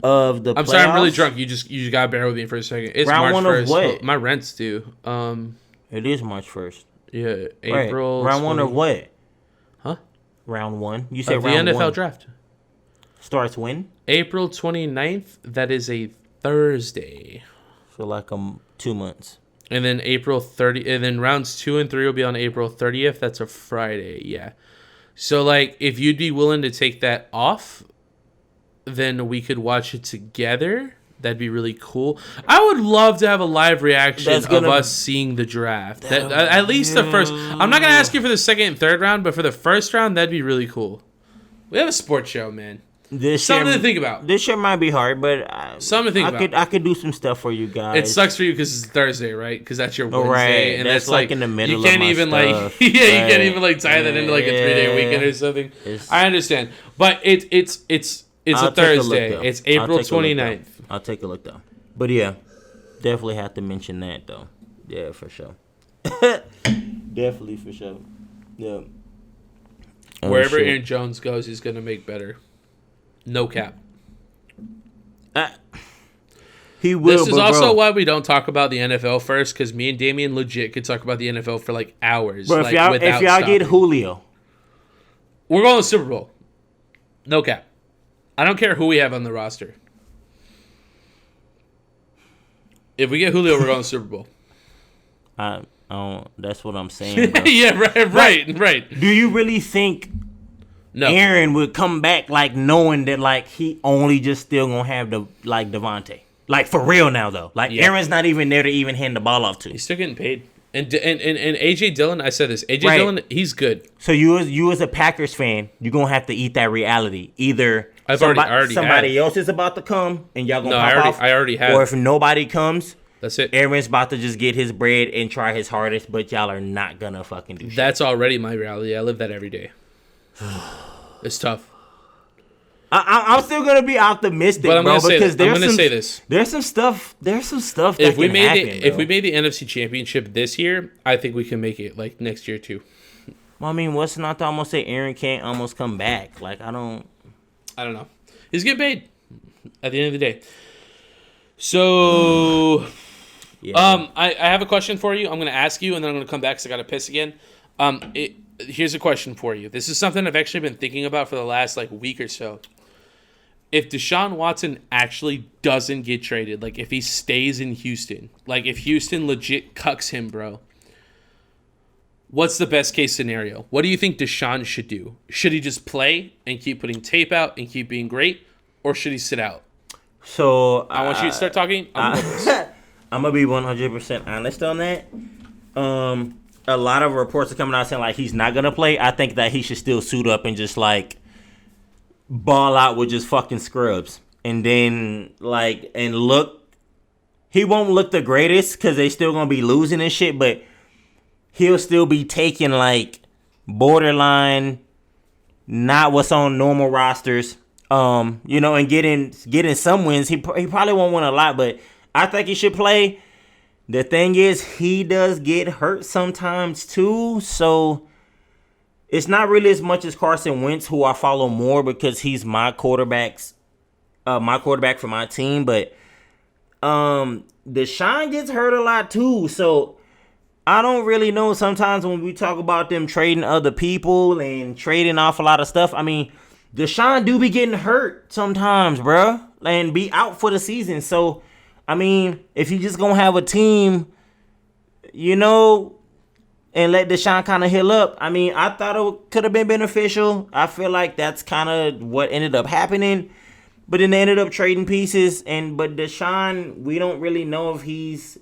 A: Of the
B: I'm
A: playoffs?
B: sorry, I'm really drunk. You just gotta bear with me for a second. It's
A: round
B: March
A: 1
B: 1st.
A: of what?
B: My rent's due.
A: It is March 1st.
B: Yeah, April.
A: Right. Round 1 of what?
B: Huh?
A: Round 1. You said
B: round
A: round 1.
B: The NFL draft
A: starts when?
B: April 29th. That is a Thursday.
A: For like 2 months.
B: And then April 30th. And then rounds 2 and 3 will be on April 30th. That's a Friday. Yeah. So like, if you'd be willing to take that off, then we could watch it together. That'd be really cool. I would love to have a live reaction of us seeing the draft. At least the first. I'm not gonna ask you for the second and third round, but for the first round, that'd be really cool. We have a sports show, man. Something to think about.
A: This year might be hard, but
B: something to think about.
A: I could do some stuff for you guys.
B: It sucks for you because it's Thursday, right? Because that's your Wednesday,
A: right.
B: And
A: that's like in the middle.
B: You can't
A: of
B: even
A: stuff.
B: you can't even tie that into like a 3-day weekend or something. I understand, but it's a Thursday. It's April 29th.
A: I'll take a look though. But yeah, definitely have to mention that though. Yeah, for sure. Definitely for sure. Yeah.
B: Wherever Aaron Jones goes, he's gonna make better. No cap.
A: He will.
B: This is also why we don't talk about the NFL first, because me and Damien legit could talk about the NFL for like hours.
A: But
B: like,
A: if y'all get Julio,
B: we're going to the Super Bowl. No cap. I don't care who we have on the roster. If we get Julio, we're going to the Super Bowl.
A: That's what I'm saying. Bro.
B: Yeah, right.
A: Do you really think Aaron would come back like knowing that like he only just still gonna have Devontae? Like for real now though. Like Aaron's not even there to even hand the ball off to.
B: He's still getting paid. And AJ Dillon, I said this. AJ Dillon, he's good.
A: So you as a Packers fan, you're gonna have to eat that reality. Either somebody else is about to come and y'all gonna pop off.
B: I already have.
A: Or if nobody comes,
B: that's it.
A: Aaron's about to just get his bread and try his hardest, but y'all are not gonna fucking do shit.
B: That's already my reality. I live that every day. It's tough.
A: I'm still gonna be optimistic,
B: but
A: bro. Because
B: I'm gonna say this.
A: There's some stuff. That
B: if we made the NFC Championship this year, I think we can make it like next year too.
A: Well, I mean, what's not to almost say Aaron can't almost come back? Like I don't
B: know. He's getting paid at the end of the day. So, I have a question for you. I'm gonna ask you, and then I'm gonna come back because I gotta piss again. Here's a question for you. This is something I've actually been thinking about for the last week or so. If Deshaun Watson actually doesn't get traded, like if he stays in Houston, like if Houston legit cucks him, bro, what's the best case scenario? What do you think Deshaun should do? Should he just play and keep putting tape out and keep being great, or should he sit out?
A: So
B: I want you to start talking.
A: I'm gonna be 100% honest on that. A lot of reports are coming out saying like he's not gonna play. I think that he should still suit up and just like ball out with just fucking scrubs, and then like and look. He won't look the greatest because they still gonna be losing and shit, but he'll still be taking like borderline, not what's on normal rosters. And getting some wins. He probably won't win a lot, but I think he should play. The thing is, he does get hurt sometimes too, so it's not really as much as Carson Wentz, who I follow more because he's my quarterback for my team. But Deshaun gets hurt a lot too, so I don't really know. Sometimes when we talk about them trading other people and trading off a lot of stuff, I mean, Deshaun do be getting hurt sometimes, bruh, and be out for the season. So, I mean, if you just gonna have a team, and let Deshaun kind of heal up, I mean, I thought it could have been beneficial. I feel like that's kind of what ended up happening. But then they ended up trading pieces, but Deshaun, we don't really know if he's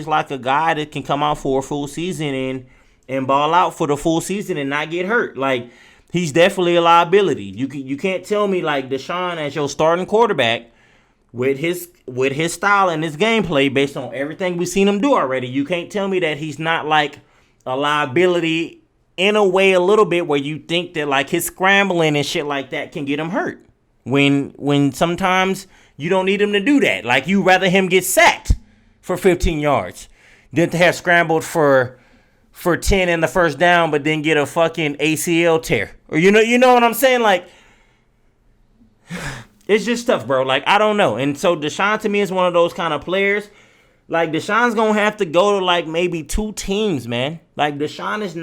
A: like a guy that can come out for a full season and ball out for the full season and not get hurt. Like, he's definitely a liability. You can't tell me like Deshaun as your starting quarterback with his style and his gameplay based on everything we've seen him do already. You can't tell me that he's not like a liability in a way a little bit where you think that like his scrambling and shit like that can get him hurt. When sometimes you don't need him to do that. Like, you rather him get sacked for 15 yards than to have scrambled for 10 in the first down, but then get a fucking ACL tear. Or you know what I'm saying? Like, it's just tough, bro. Like, I don't know. And so Deshaun to me is one of those kind of players. Like, Deshaun's gonna have to go to like maybe 2 teams, man. Like, Deshaun is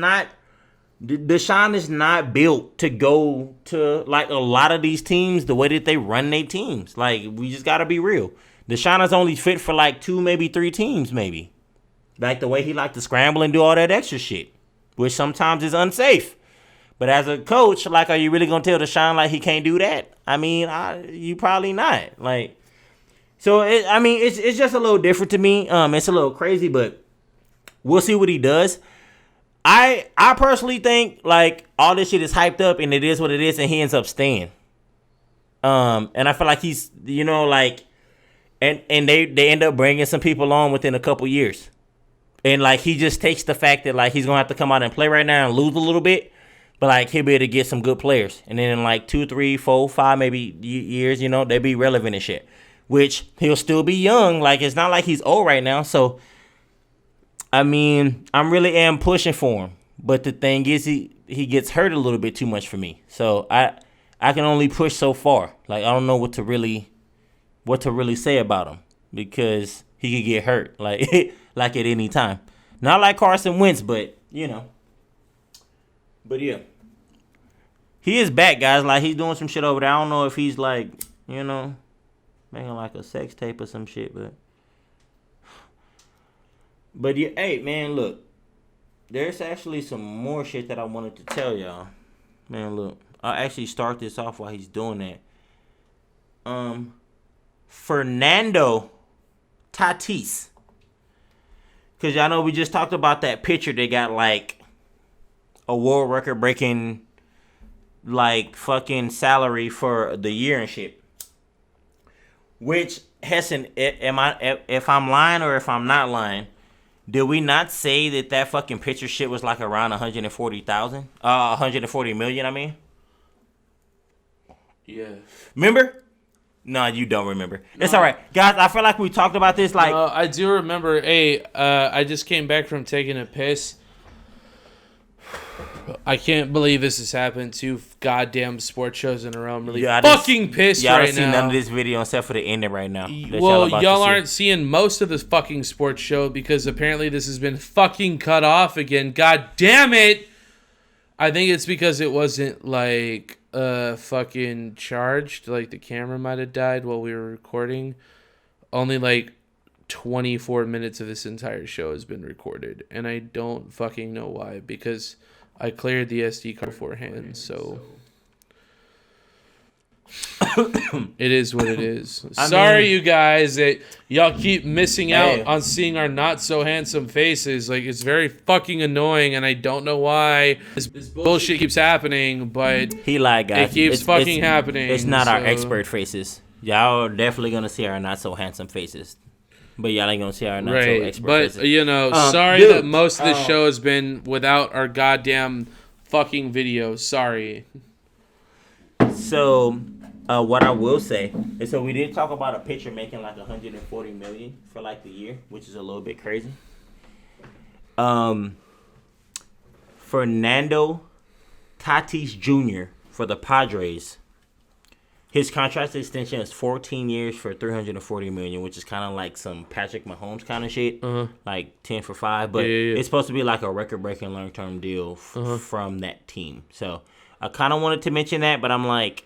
A: not built to go to like a lot of these teams the way that they run their teams. Like, we just gotta be real. Deshaun is only fit for like 2, maybe 3 teams, maybe. Like the way he like to scramble and do all that extra shit, which sometimes is unsafe. But as a coach, like, are you really gonna tell Deshaun like he can't do that? I mean, you probably not. Like, so it's just a little different to me. It's a little crazy, but we'll see what he does. I personally think like all this shit is hyped up and it is what it is, and he ends up staying. And I feel like he's like, and they end up bringing some people on within a couple years. And, like, he just takes the fact that, like, he's going to have to come out and play right now and lose a little bit. But, like, he'll be able to get some good players. And then in, like, 2, 3, 4, 5 maybe years, they'll be relevant and shit. Which, he'll still be young. Like, it's not like he's old right now. So, I mean, I really am pushing for him. But the thing is, he gets hurt a little bit too much for me. So, I can only push so far. Like, I don't know what to really say about him. Because he could get hurt. Like... like at any time. Not like Carson Wentz, but, But, yeah. He is back, guys. Like, he's doing some shit over there. I don't know if he's, like, making, like, a sex tape or some shit, but... But, yeah, hey, man, look. There's actually some more shit that I wanted to tell y'all. Man, look. I'll actually start this off while he's doing that. Fernando Tatis. Because y'all know we just talked about that pitcher that got, like, a world record breaking, like, fucking salary for the year and shit. Which, Hessen, if I'm lying or if I'm not lying, did we not say that fucking pitcher shit was, like, around 140,000? 140 million, I mean?
B: Yeah.
A: Remember? No, you don't remember. No. It's all right. Guys, I feel like we talked about this. Like,
B: no, I do remember. Hey, I just came back from taking a piss. I can't believe this has happened. 2 goddamn sports shows in a row. I'm really fucking pissed right now. Y'all don't see
A: none of this video except for the ending right now.
B: Well, y'all aren't seeing most of this fucking sports show because apparently this has been fucking cut off again. God damn it! I think it's because it wasn't, like... fucking charged. Like, the camera might have died while we were recording. Only, like, 24 minutes of this entire show has been recorded. And I don't fucking know why. Because I cleared the SD card beforehand, so... It is what it is. Sorry, you guys, that y'all keep missing out on seeing our not so handsome faces. Like, it's very fucking annoying, and I don't know why this bullshit keeps happening, but
A: he lied, guys.
B: It keeps fucking happening.
A: It's not our expert faces. Y'all are definitely gonna see our not so handsome faces, but y'all ain't gonna see our not so expert faces.
B: But you know, sorry that most of the show has been without our goddamn fucking videos. Sorry.
A: So, what I will say is, so we did talk about a pitcher making like $140 million for like the year, which is a little bit crazy. Fernando Tatis Jr. for the Padres, his contract extension is 14 years for $340 million, which is kind of like some Patrick Mahomes kind of shit, like 10 for 5. But it's supposed to be like a record-breaking long-term deal from that team. So I kind of wanted to mention that, but I'm like,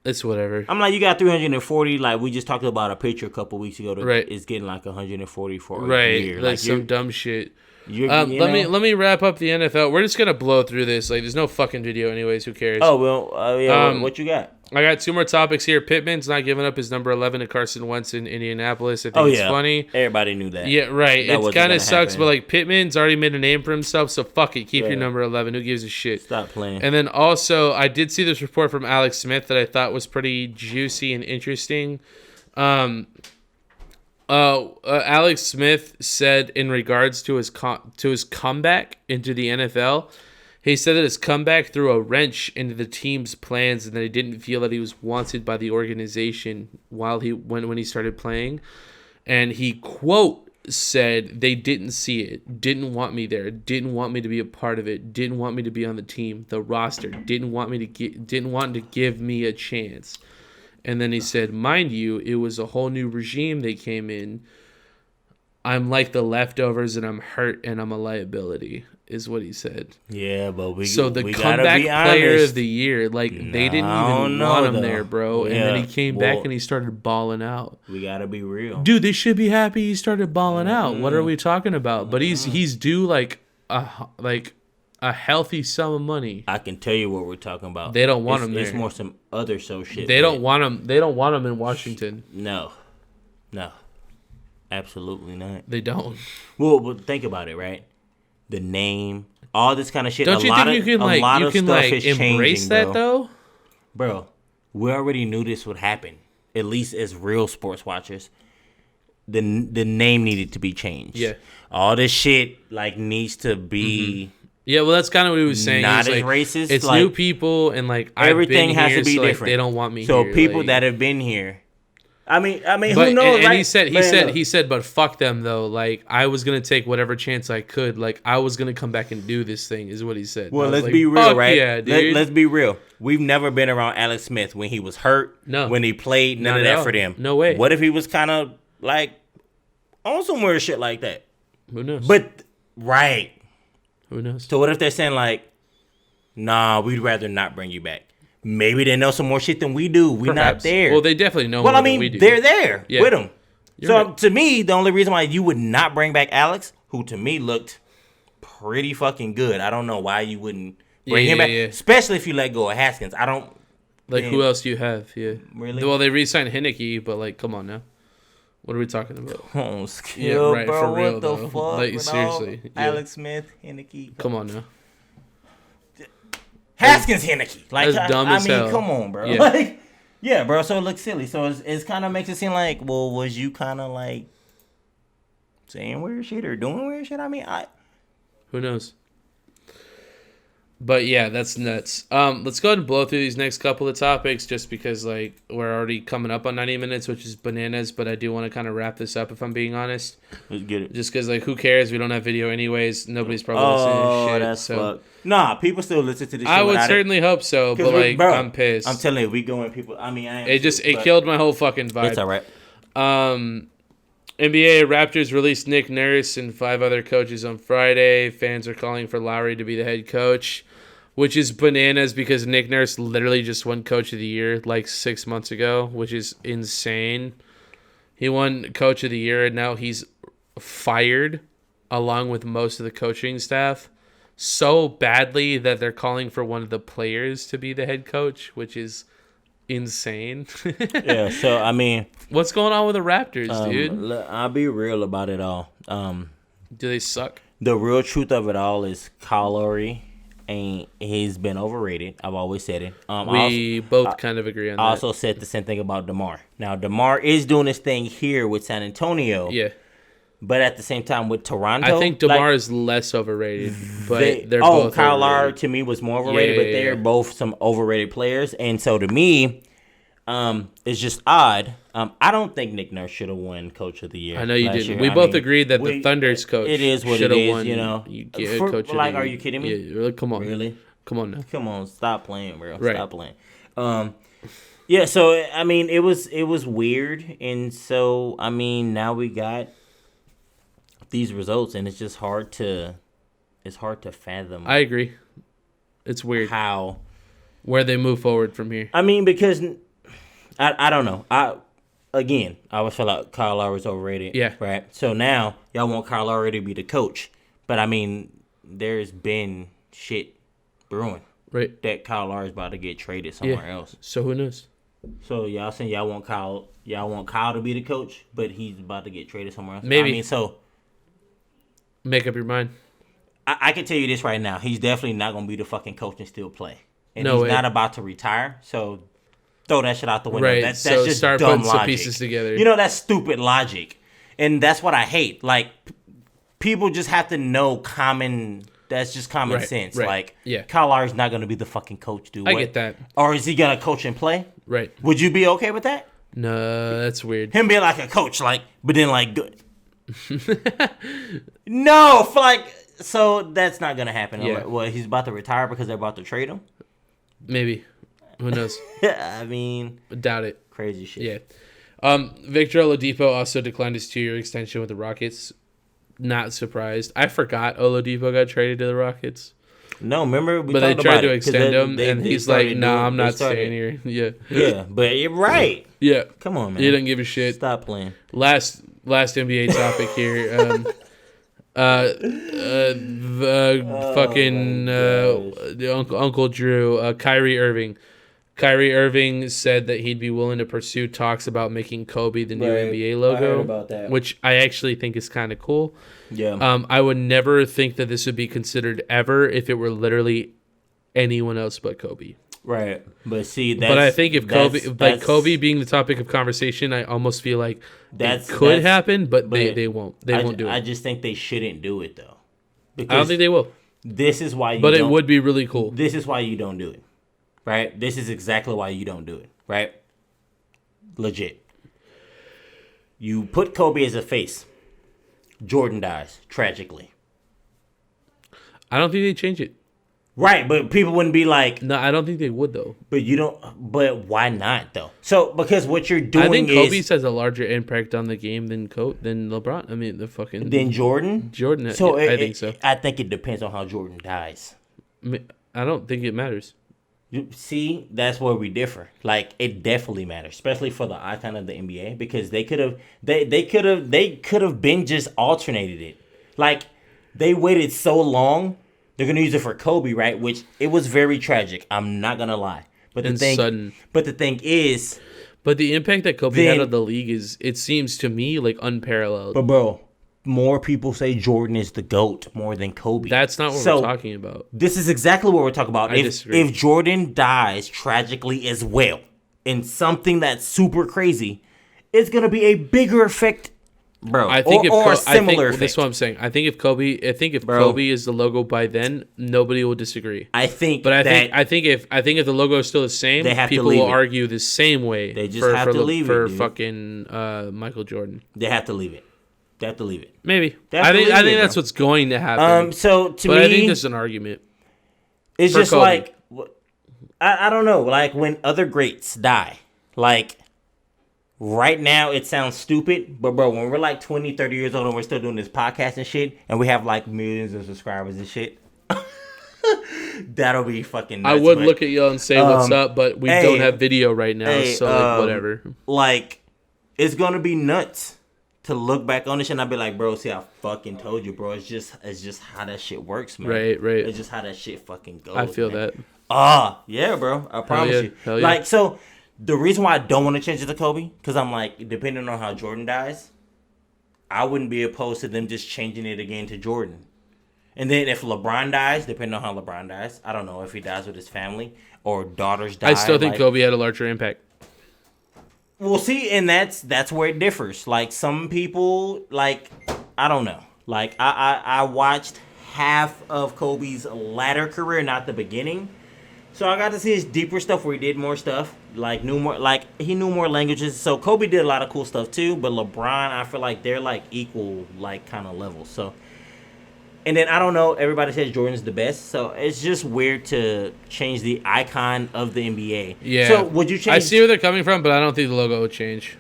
B: it's whatever.
A: I'm like, you got 340. Like we just talked about a pitcher a couple weeks ago that is getting like 140 for a year.
B: Like some dumb shit.
A: Let
B: me wrap up the NFL. We're just gonna blow through this. Like, there's no fucking video, anyways. Who cares?
A: Oh well, what you got?
B: I got 2 more topics here. Pittman's not giving up his number 11 to Carson Wentz in Indianapolis. I think it's funny.
A: Everybody knew that.
B: Yeah, right. It kind of sucks, but like Pittman's already made a name for himself, so fuck it. Keep your number 11. Who gives a shit?
A: Stop playing.
B: And then also, I did see this report from Alex Smith that I thought was pretty juicy and interesting. Alex Smith said in regards to his comeback into the NFL, he said that his comeback threw a wrench into the team's plans and that he didn't feel that he was wanted by the organization when he started playing. And he, quote, said they didn't see it, didn't want me there, didn't want me to be a part of it, didn't want me to be on the team, the roster, didn't want to give me a chance. And then he said, mind you, it was a whole new regime they came in. I'm like the leftovers and I'm hurt and I'm a liability, is what he said.
A: Yeah, but
B: the comeback player of the year, like, they didn't even want him there, bro. Yeah, and then he came back and he started balling out.
A: We got to be real.
B: Dude, they should be happy he started balling out. What are we talking about? But he's due like a healthy sum of money.
A: I can tell you what we're talking about.
B: They don't want him there.
A: It's more some other so shit.
B: They don't want him. They don't want him in Washington.
A: No, absolutely not.
B: They don't.
A: Well, think about it, right? The name, all this kind of shit.
B: Don't you think you can embrace that though,
A: bro? We already knew this would happen. At least as real sports watchers, the name needed to be changed.
B: Yeah,
A: all this shit needs to be. Mm-hmm.
B: Yeah, well, that's kind of what he was saying.
A: Not as racist.
B: It's new people, and
A: everything has to be different.
B: They don't want me
A: here.
B: So
A: people that have been here. I mean,
B: but,
A: who knows?
B: And
A: right?
B: he said, but fuck them though. Like, I was gonna take whatever chance I could. Like, I was gonna come back and do this thing. Is what he said.
A: Well, let's be real, right?
B: Yeah, dude.
A: Let's be real. We've never been around Alex Smith when he was hurt.
B: No.
A: When he played, none of that for them.
B: No way.
A: What if he was kind of on some weird shit like that?
B: Who knows?
A: But right.
B: Who knows?
A: So what if they're saying nah, we'd rather not bring you back? Maybe they know some more shit than we do. We're not there.
B: Well, they definitely know more than we do.
A: They're there with him.
B: You're right.
A: To me, the only reason why you would not bring back Alex, who to me looked pretty fucking good, I don't know why you wouldn't bring him back, especially if you let go of Haskins. I don't...
B: who else do you have? Yeah.
A: Really?
B: Well, they re-signed Heineke, but, come on now. What are we talking about?
A: Oh, skill, right,
B: bro. For real,
A: what the fuck?
B: Seriously.
A: Alex Smith, Heineke.
B: Come on now.
A: Haskins, Heineke.
B: That's dumb as hell.
A: Come on, bro.
B: Yeah.
A: Bro, so it looks silly. So it kind of makes it seem like, well, was you kind of saying weird shit or doing weird shit? I mean,
B: who knows? But yeah, that's nuts. Let's go ahead and blow through these next couple of topics just because we're already coming up on 90 minutes, which is bananas, but I do want to kind of wrap this up if I'm being honest.
A: Let's get it.
B: Just because who cares? We don't have video anyways. Nobody's probably listening to shit.
A: That's fucked. Nah, people still listen to this shit.
B: I would certainly hope so, but
A: bro,
B: I'm pissed.
A: I'm telling you, we going people. I mean,
B: it killed my whole fucking vibe.
A: It's all right.
B: NBA Raptors released Nick Nurse and 5 other coaches on Friday. Fans are calling for Lowry to be the head coach, which is bananas because Nick Nurse literally just won Coach of the Year 6 months ago, which is insane. He won Coach of the Year, and now he's fired along with most of the coaching staff so badly that they're calling for one of the players to be the head coach, which is insane.
A: Yeah, so, I mean...
B: What's going on with the Raptors, dude?
A: I'll be real about it all.
B: Do they suck?
A: The real truth of it all is Kyle Lowry, he's been overrated. I've always said it.
B: We both kind of agree on that.
A: I also said the same thing about DeMar. Now, DeMar is doing his thing here with San Antonio.
B: Yeah.
A: But at the same time with Toronto,
B: I think DeMar is less overrated, but they're both
A: Kyle
B: overrated.
A: Lowry to me was more overrated, but they're both some overrated players, and so to me, it's just odd. I don't think Nick Nurse should have won Coach of the Year.
B: I know you didn't. We both agreed that the Thunder's coach
A: it is what
B: should
A: it
B: have
A: is.
B: won.
A: You know,
B: Coach
A: like, are you kidding me?
B: Yeah, come on,
A: really?
B: Come on now.
A: Come on, stop playing, bro.
B: Right.
A: Stop playing. Yeah. So I mean, it was weird, and so I mean, now we got these results, and it's just hard to fathom.
B: I agree. It's weird where they move forward from here.
A: I mean, because I don't know. I always feel like Kyle Lowry's overrated.
B: Yeah.
A: Right. So now y'all want Kyle Lowry to be the coach, but I mean, there's been shit brewing.
B: Right.
A: That Kyle Lowry's about to get traded somewhere else.
B: So who knows?
A: So y'all saying y'all want Kyle to be the coach, but he's about to get traded somewhere else.
B: Maybe.
A: I mean, so
B: make up your mind.
A: I can tell you this right now. He's definitely not gonna be the fucking coach and still play. And
B: no
A: he's
B: way.
A: not about to retire. So throw that shit out the window.
B: Right.
A: That's
B: so
A: just
B: start
A: dumb
B: putting
A: logic.
B: some pieces together.
A: You know, that's stupid logic, and that's what I hate. Like people just have to know common. That's just common sense.
B: Right.
A: Like, Kyle Lowry's not going to be the fucking coach, dude.
B: I get that.
A: Or is he going to coach and play?
B: Right.
A: Would you be okay with that?
B: No, that's weird.
A: Him being like a coach, like, but then like good. No, so that's not going to happen.
B: Yeah.
A: Well, he's about to retire because they're about to trade him?
B: Maybe. Who knows?
A: I mean.
B: Doubt it.
A: Crazy shit.
B: Yeah. Victor Oladipo also declined his 2-year extension with the Rockets. Not surprised. I forgot Oladipo got traded to the Rockets.
A: No, remember we
B: but
A: talked
B: they tried
A: about
B: to
A: it,
B: extend him,
A: they
B: and he's like, "Nah, I'm not staying here."
A: Yeah, but you're right.
B: Yeah,
A: come on, man.
B: He didn't give a shit.
A: Stop playing.
B: Last NBA topic here. Uncle Drew, Kyrie Irving. Kyrie Irving said that he'd be willing to pursue talks about making Kobe the new NBA logo,
A: I heard about that.
B: which I actually think is kind of cool.
A: Yeah.
B: I would never think that this would be considered ever if it were literally anyone else but Kobe.
A: Right. But see,
B: but I think if Kobe being the topic of conversation, I almost feel like that could happen, but they won't. They won't do it.
A: I just think they shouldn't do it though.
B: Because I don't think they will.
A: This is why.
B: But it would be really cool.
A: This is why you don't do it. Right? This is exactly why you don't do it. Right? Legit. You put Kobe as a face. Jordan dies tragically.
B: I don't think they change it.
A: Right, but people wouldn't be like...
B: No, I don't think they would, though.
A: But you don't... But why not, though? So, because what you're doing is...
B: I think Kobe has a larger impact on the game than LeBron. I mean, the fucking...
A: Than Jordan?
B: Jordan, so I think so.
A: I think it depends on how Jordan dies.
B: I don't think it matters.
A: See, that's where we differ. Like, it definitely matters, especially for the icon of the NBA, because they could have... They could have been just alternated it. Like, they waited so long... They're gonna use it for Kobe, right? Which it was very tragic. I'm not gonna lie, but the thing is,
B: the impact that Kobe had on the league is, it seems to me, like unparalleled.
A: But bro, more people say Jordan is the GOAT more than Kobe.
B: That's not what we're talking about.
A: This is exactly what we're talking about.
B: I disagree.
A: If Jordan dies tragically as well in something that's super crazy, it's gonna be a bigger effect. Bro,
B: I think
A: effect.
B: That's what I'm saying. I think if Kobe is the logo by then, nobody will disagree.
A: I think
B: if the logo is still the same, people will argue the same way.
A: They just have to leave it for
B: fucking Michael Jordan.
A: They have to leave it.
B: Maybe. I think that's what's going to happen. But I think there's an argument.
A: It's just
B: Kobe.
A: like I don't know. Like when other greats die, like. Right now, it sounds stupid, but bro, when we're like 20, 30 years old and we're still doing this podcast and shit, and we have like millions of subscribers and shit, that'll be fucking nuts.
B: I would look at y'all and say what's up, but we don't have video right now, so like, whatever.
A: Like, it's gonna be nuts to look back on this shit and I'll be like, bro, see, I fucking told you, bro. It's just how that shit works, man.
B: Right.
A: It's just how that shit fucking goes.
B: I feel
A: man.
B: that.
A: Yeah, bro. I promise you.
B: Hell yeah.
A: Like, so... The reason why I don't want to change it to Kobe, because I'm like, depending on how Jordan dies, I wouldn't be opposed to them just changing it again to Jordan. And then if LeBron dies, depending on how LeBron dies, I don't know if he dies with his family or daughters die.
B: I still think Kobe had a larger impact.
A: We'll see, and that's where it differs. Like, some people, like, I don't know. Like, I watched half of Kobe's latter career, not the beginning. So I got to see his deeper stuff where he did more stuff. Like, he knew more languages. So Kobe did a lot of cool stuff too. But LeBron, I feel like they're like equal, like, kind of levels. So, and then I don't know. Everybody says Jordan's the best. So it's just weird to change the icon of the NBA.
B: Yeah.
A: So would you change?
B: I see where they're coming from, but I don't think the logo would change.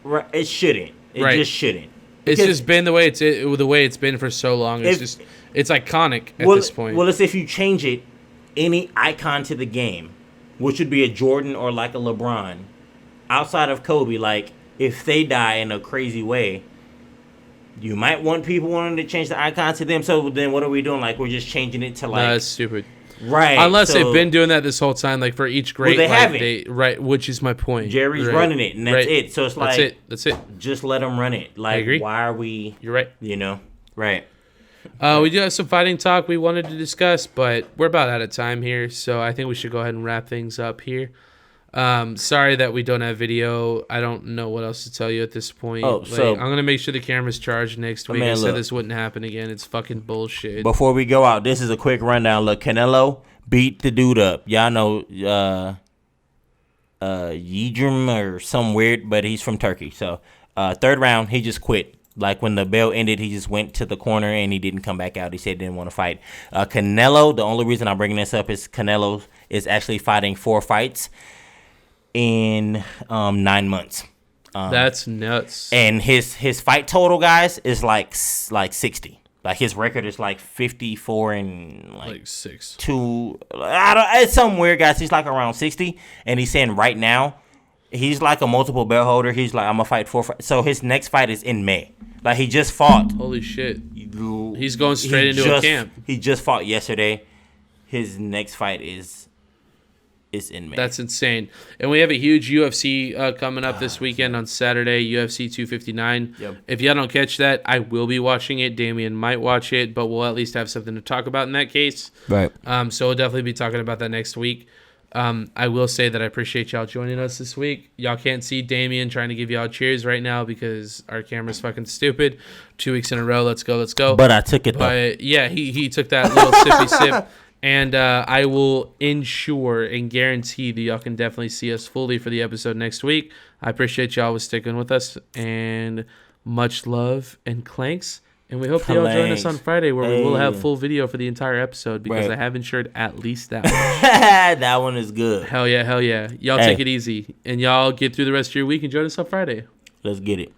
A: Right. It shouldn't. It just shouldn't.
B: It's just been the way it's been for so long. It's iconic at this point.
A: Well, let's say if you change it, any icon to the game, which would be a Jordan or like a LeBron, outside of Kobe, like if they die in a crazy way, you might want people wanting to change the icon to them. So then what are we doing? Like, we're just changing it to like...
B: No, that's stupid.
A: Right.
B: Unless they've been doing that this whole time, like for each great...
A: Well, they haven't.
B: Right, which is my point.
A: Jerry's running it, and that's it. So it's like...
B: That's it.
A: Just let them run it. Like,
B: I agree.
A: Why are we...
B: You're right.
A: You know? Right.
B: We do have some fighting talk we wanted to discuss, but we're about out of time here, so I think we should go ahead and wrap things up here. Sorry that we don't have video. I don't know what else to tell you at this point. I'm gonna make sure the camera's charged next week. I said this wouldn't happen again. It's fucking bullshit.
A: Before we go out, this is a quick rundown. Look, Canelo beat the dude up. Y'all know Yildirim or some weird, but he's from Turkey. So third round, he just quit. Like, when the bell ended, he just went to the corner and he didn't come back out. He said he didn't want to fight. Canelo, the only reason I'm bringing this up is Canelo is actually fighting 4 fights in 9 months.
B: That's nuts.
A: And his fight total, guys, is like 60. Like, his record is like 54 and like
B: 6.
A: 2. It's something weird, guys. He's like around 60, and he's saying right now he's like a multiple belt holder. He's like, I'm gonna fight 4 fights. So his next fight is in May. Like, he just fought.
B: Holy shit. He's going straight into a camp.
A: He just fought yesterday. His next fight is in May.
B: That's insane. And we have a huge UFC coming up this weekend on Saturday, UFC 259.
A: Yep.
B: If y'all don't catch that, I will be watching it. Damien might watch it, but we'll at least have something to talk about in that case.
A: Right.
B: So we'll definitely be talking about that next week. I will say that I appreciate y'all joining us this week. Y'all can't see Damien trying to give y'all cheers right now because our camera's fucking stupid. 2 weeks in a row. Let's go.
A: But I took it, though.
B: But yeah, he took that little sippy sip. And I will ensure and guarantee that y'all can definitely see us fully for the episode next week. I appreciate y'all with sticking with us. And much love and clanks. And we hope that y'all join us on Friday where we will have full video for the entire episode because I have ensured at least that much.
A: That one is good.
B: Hell yeah. Y'all take it easy. And y'all get through the rest of your week and join us on Friday.
A: Let's get it.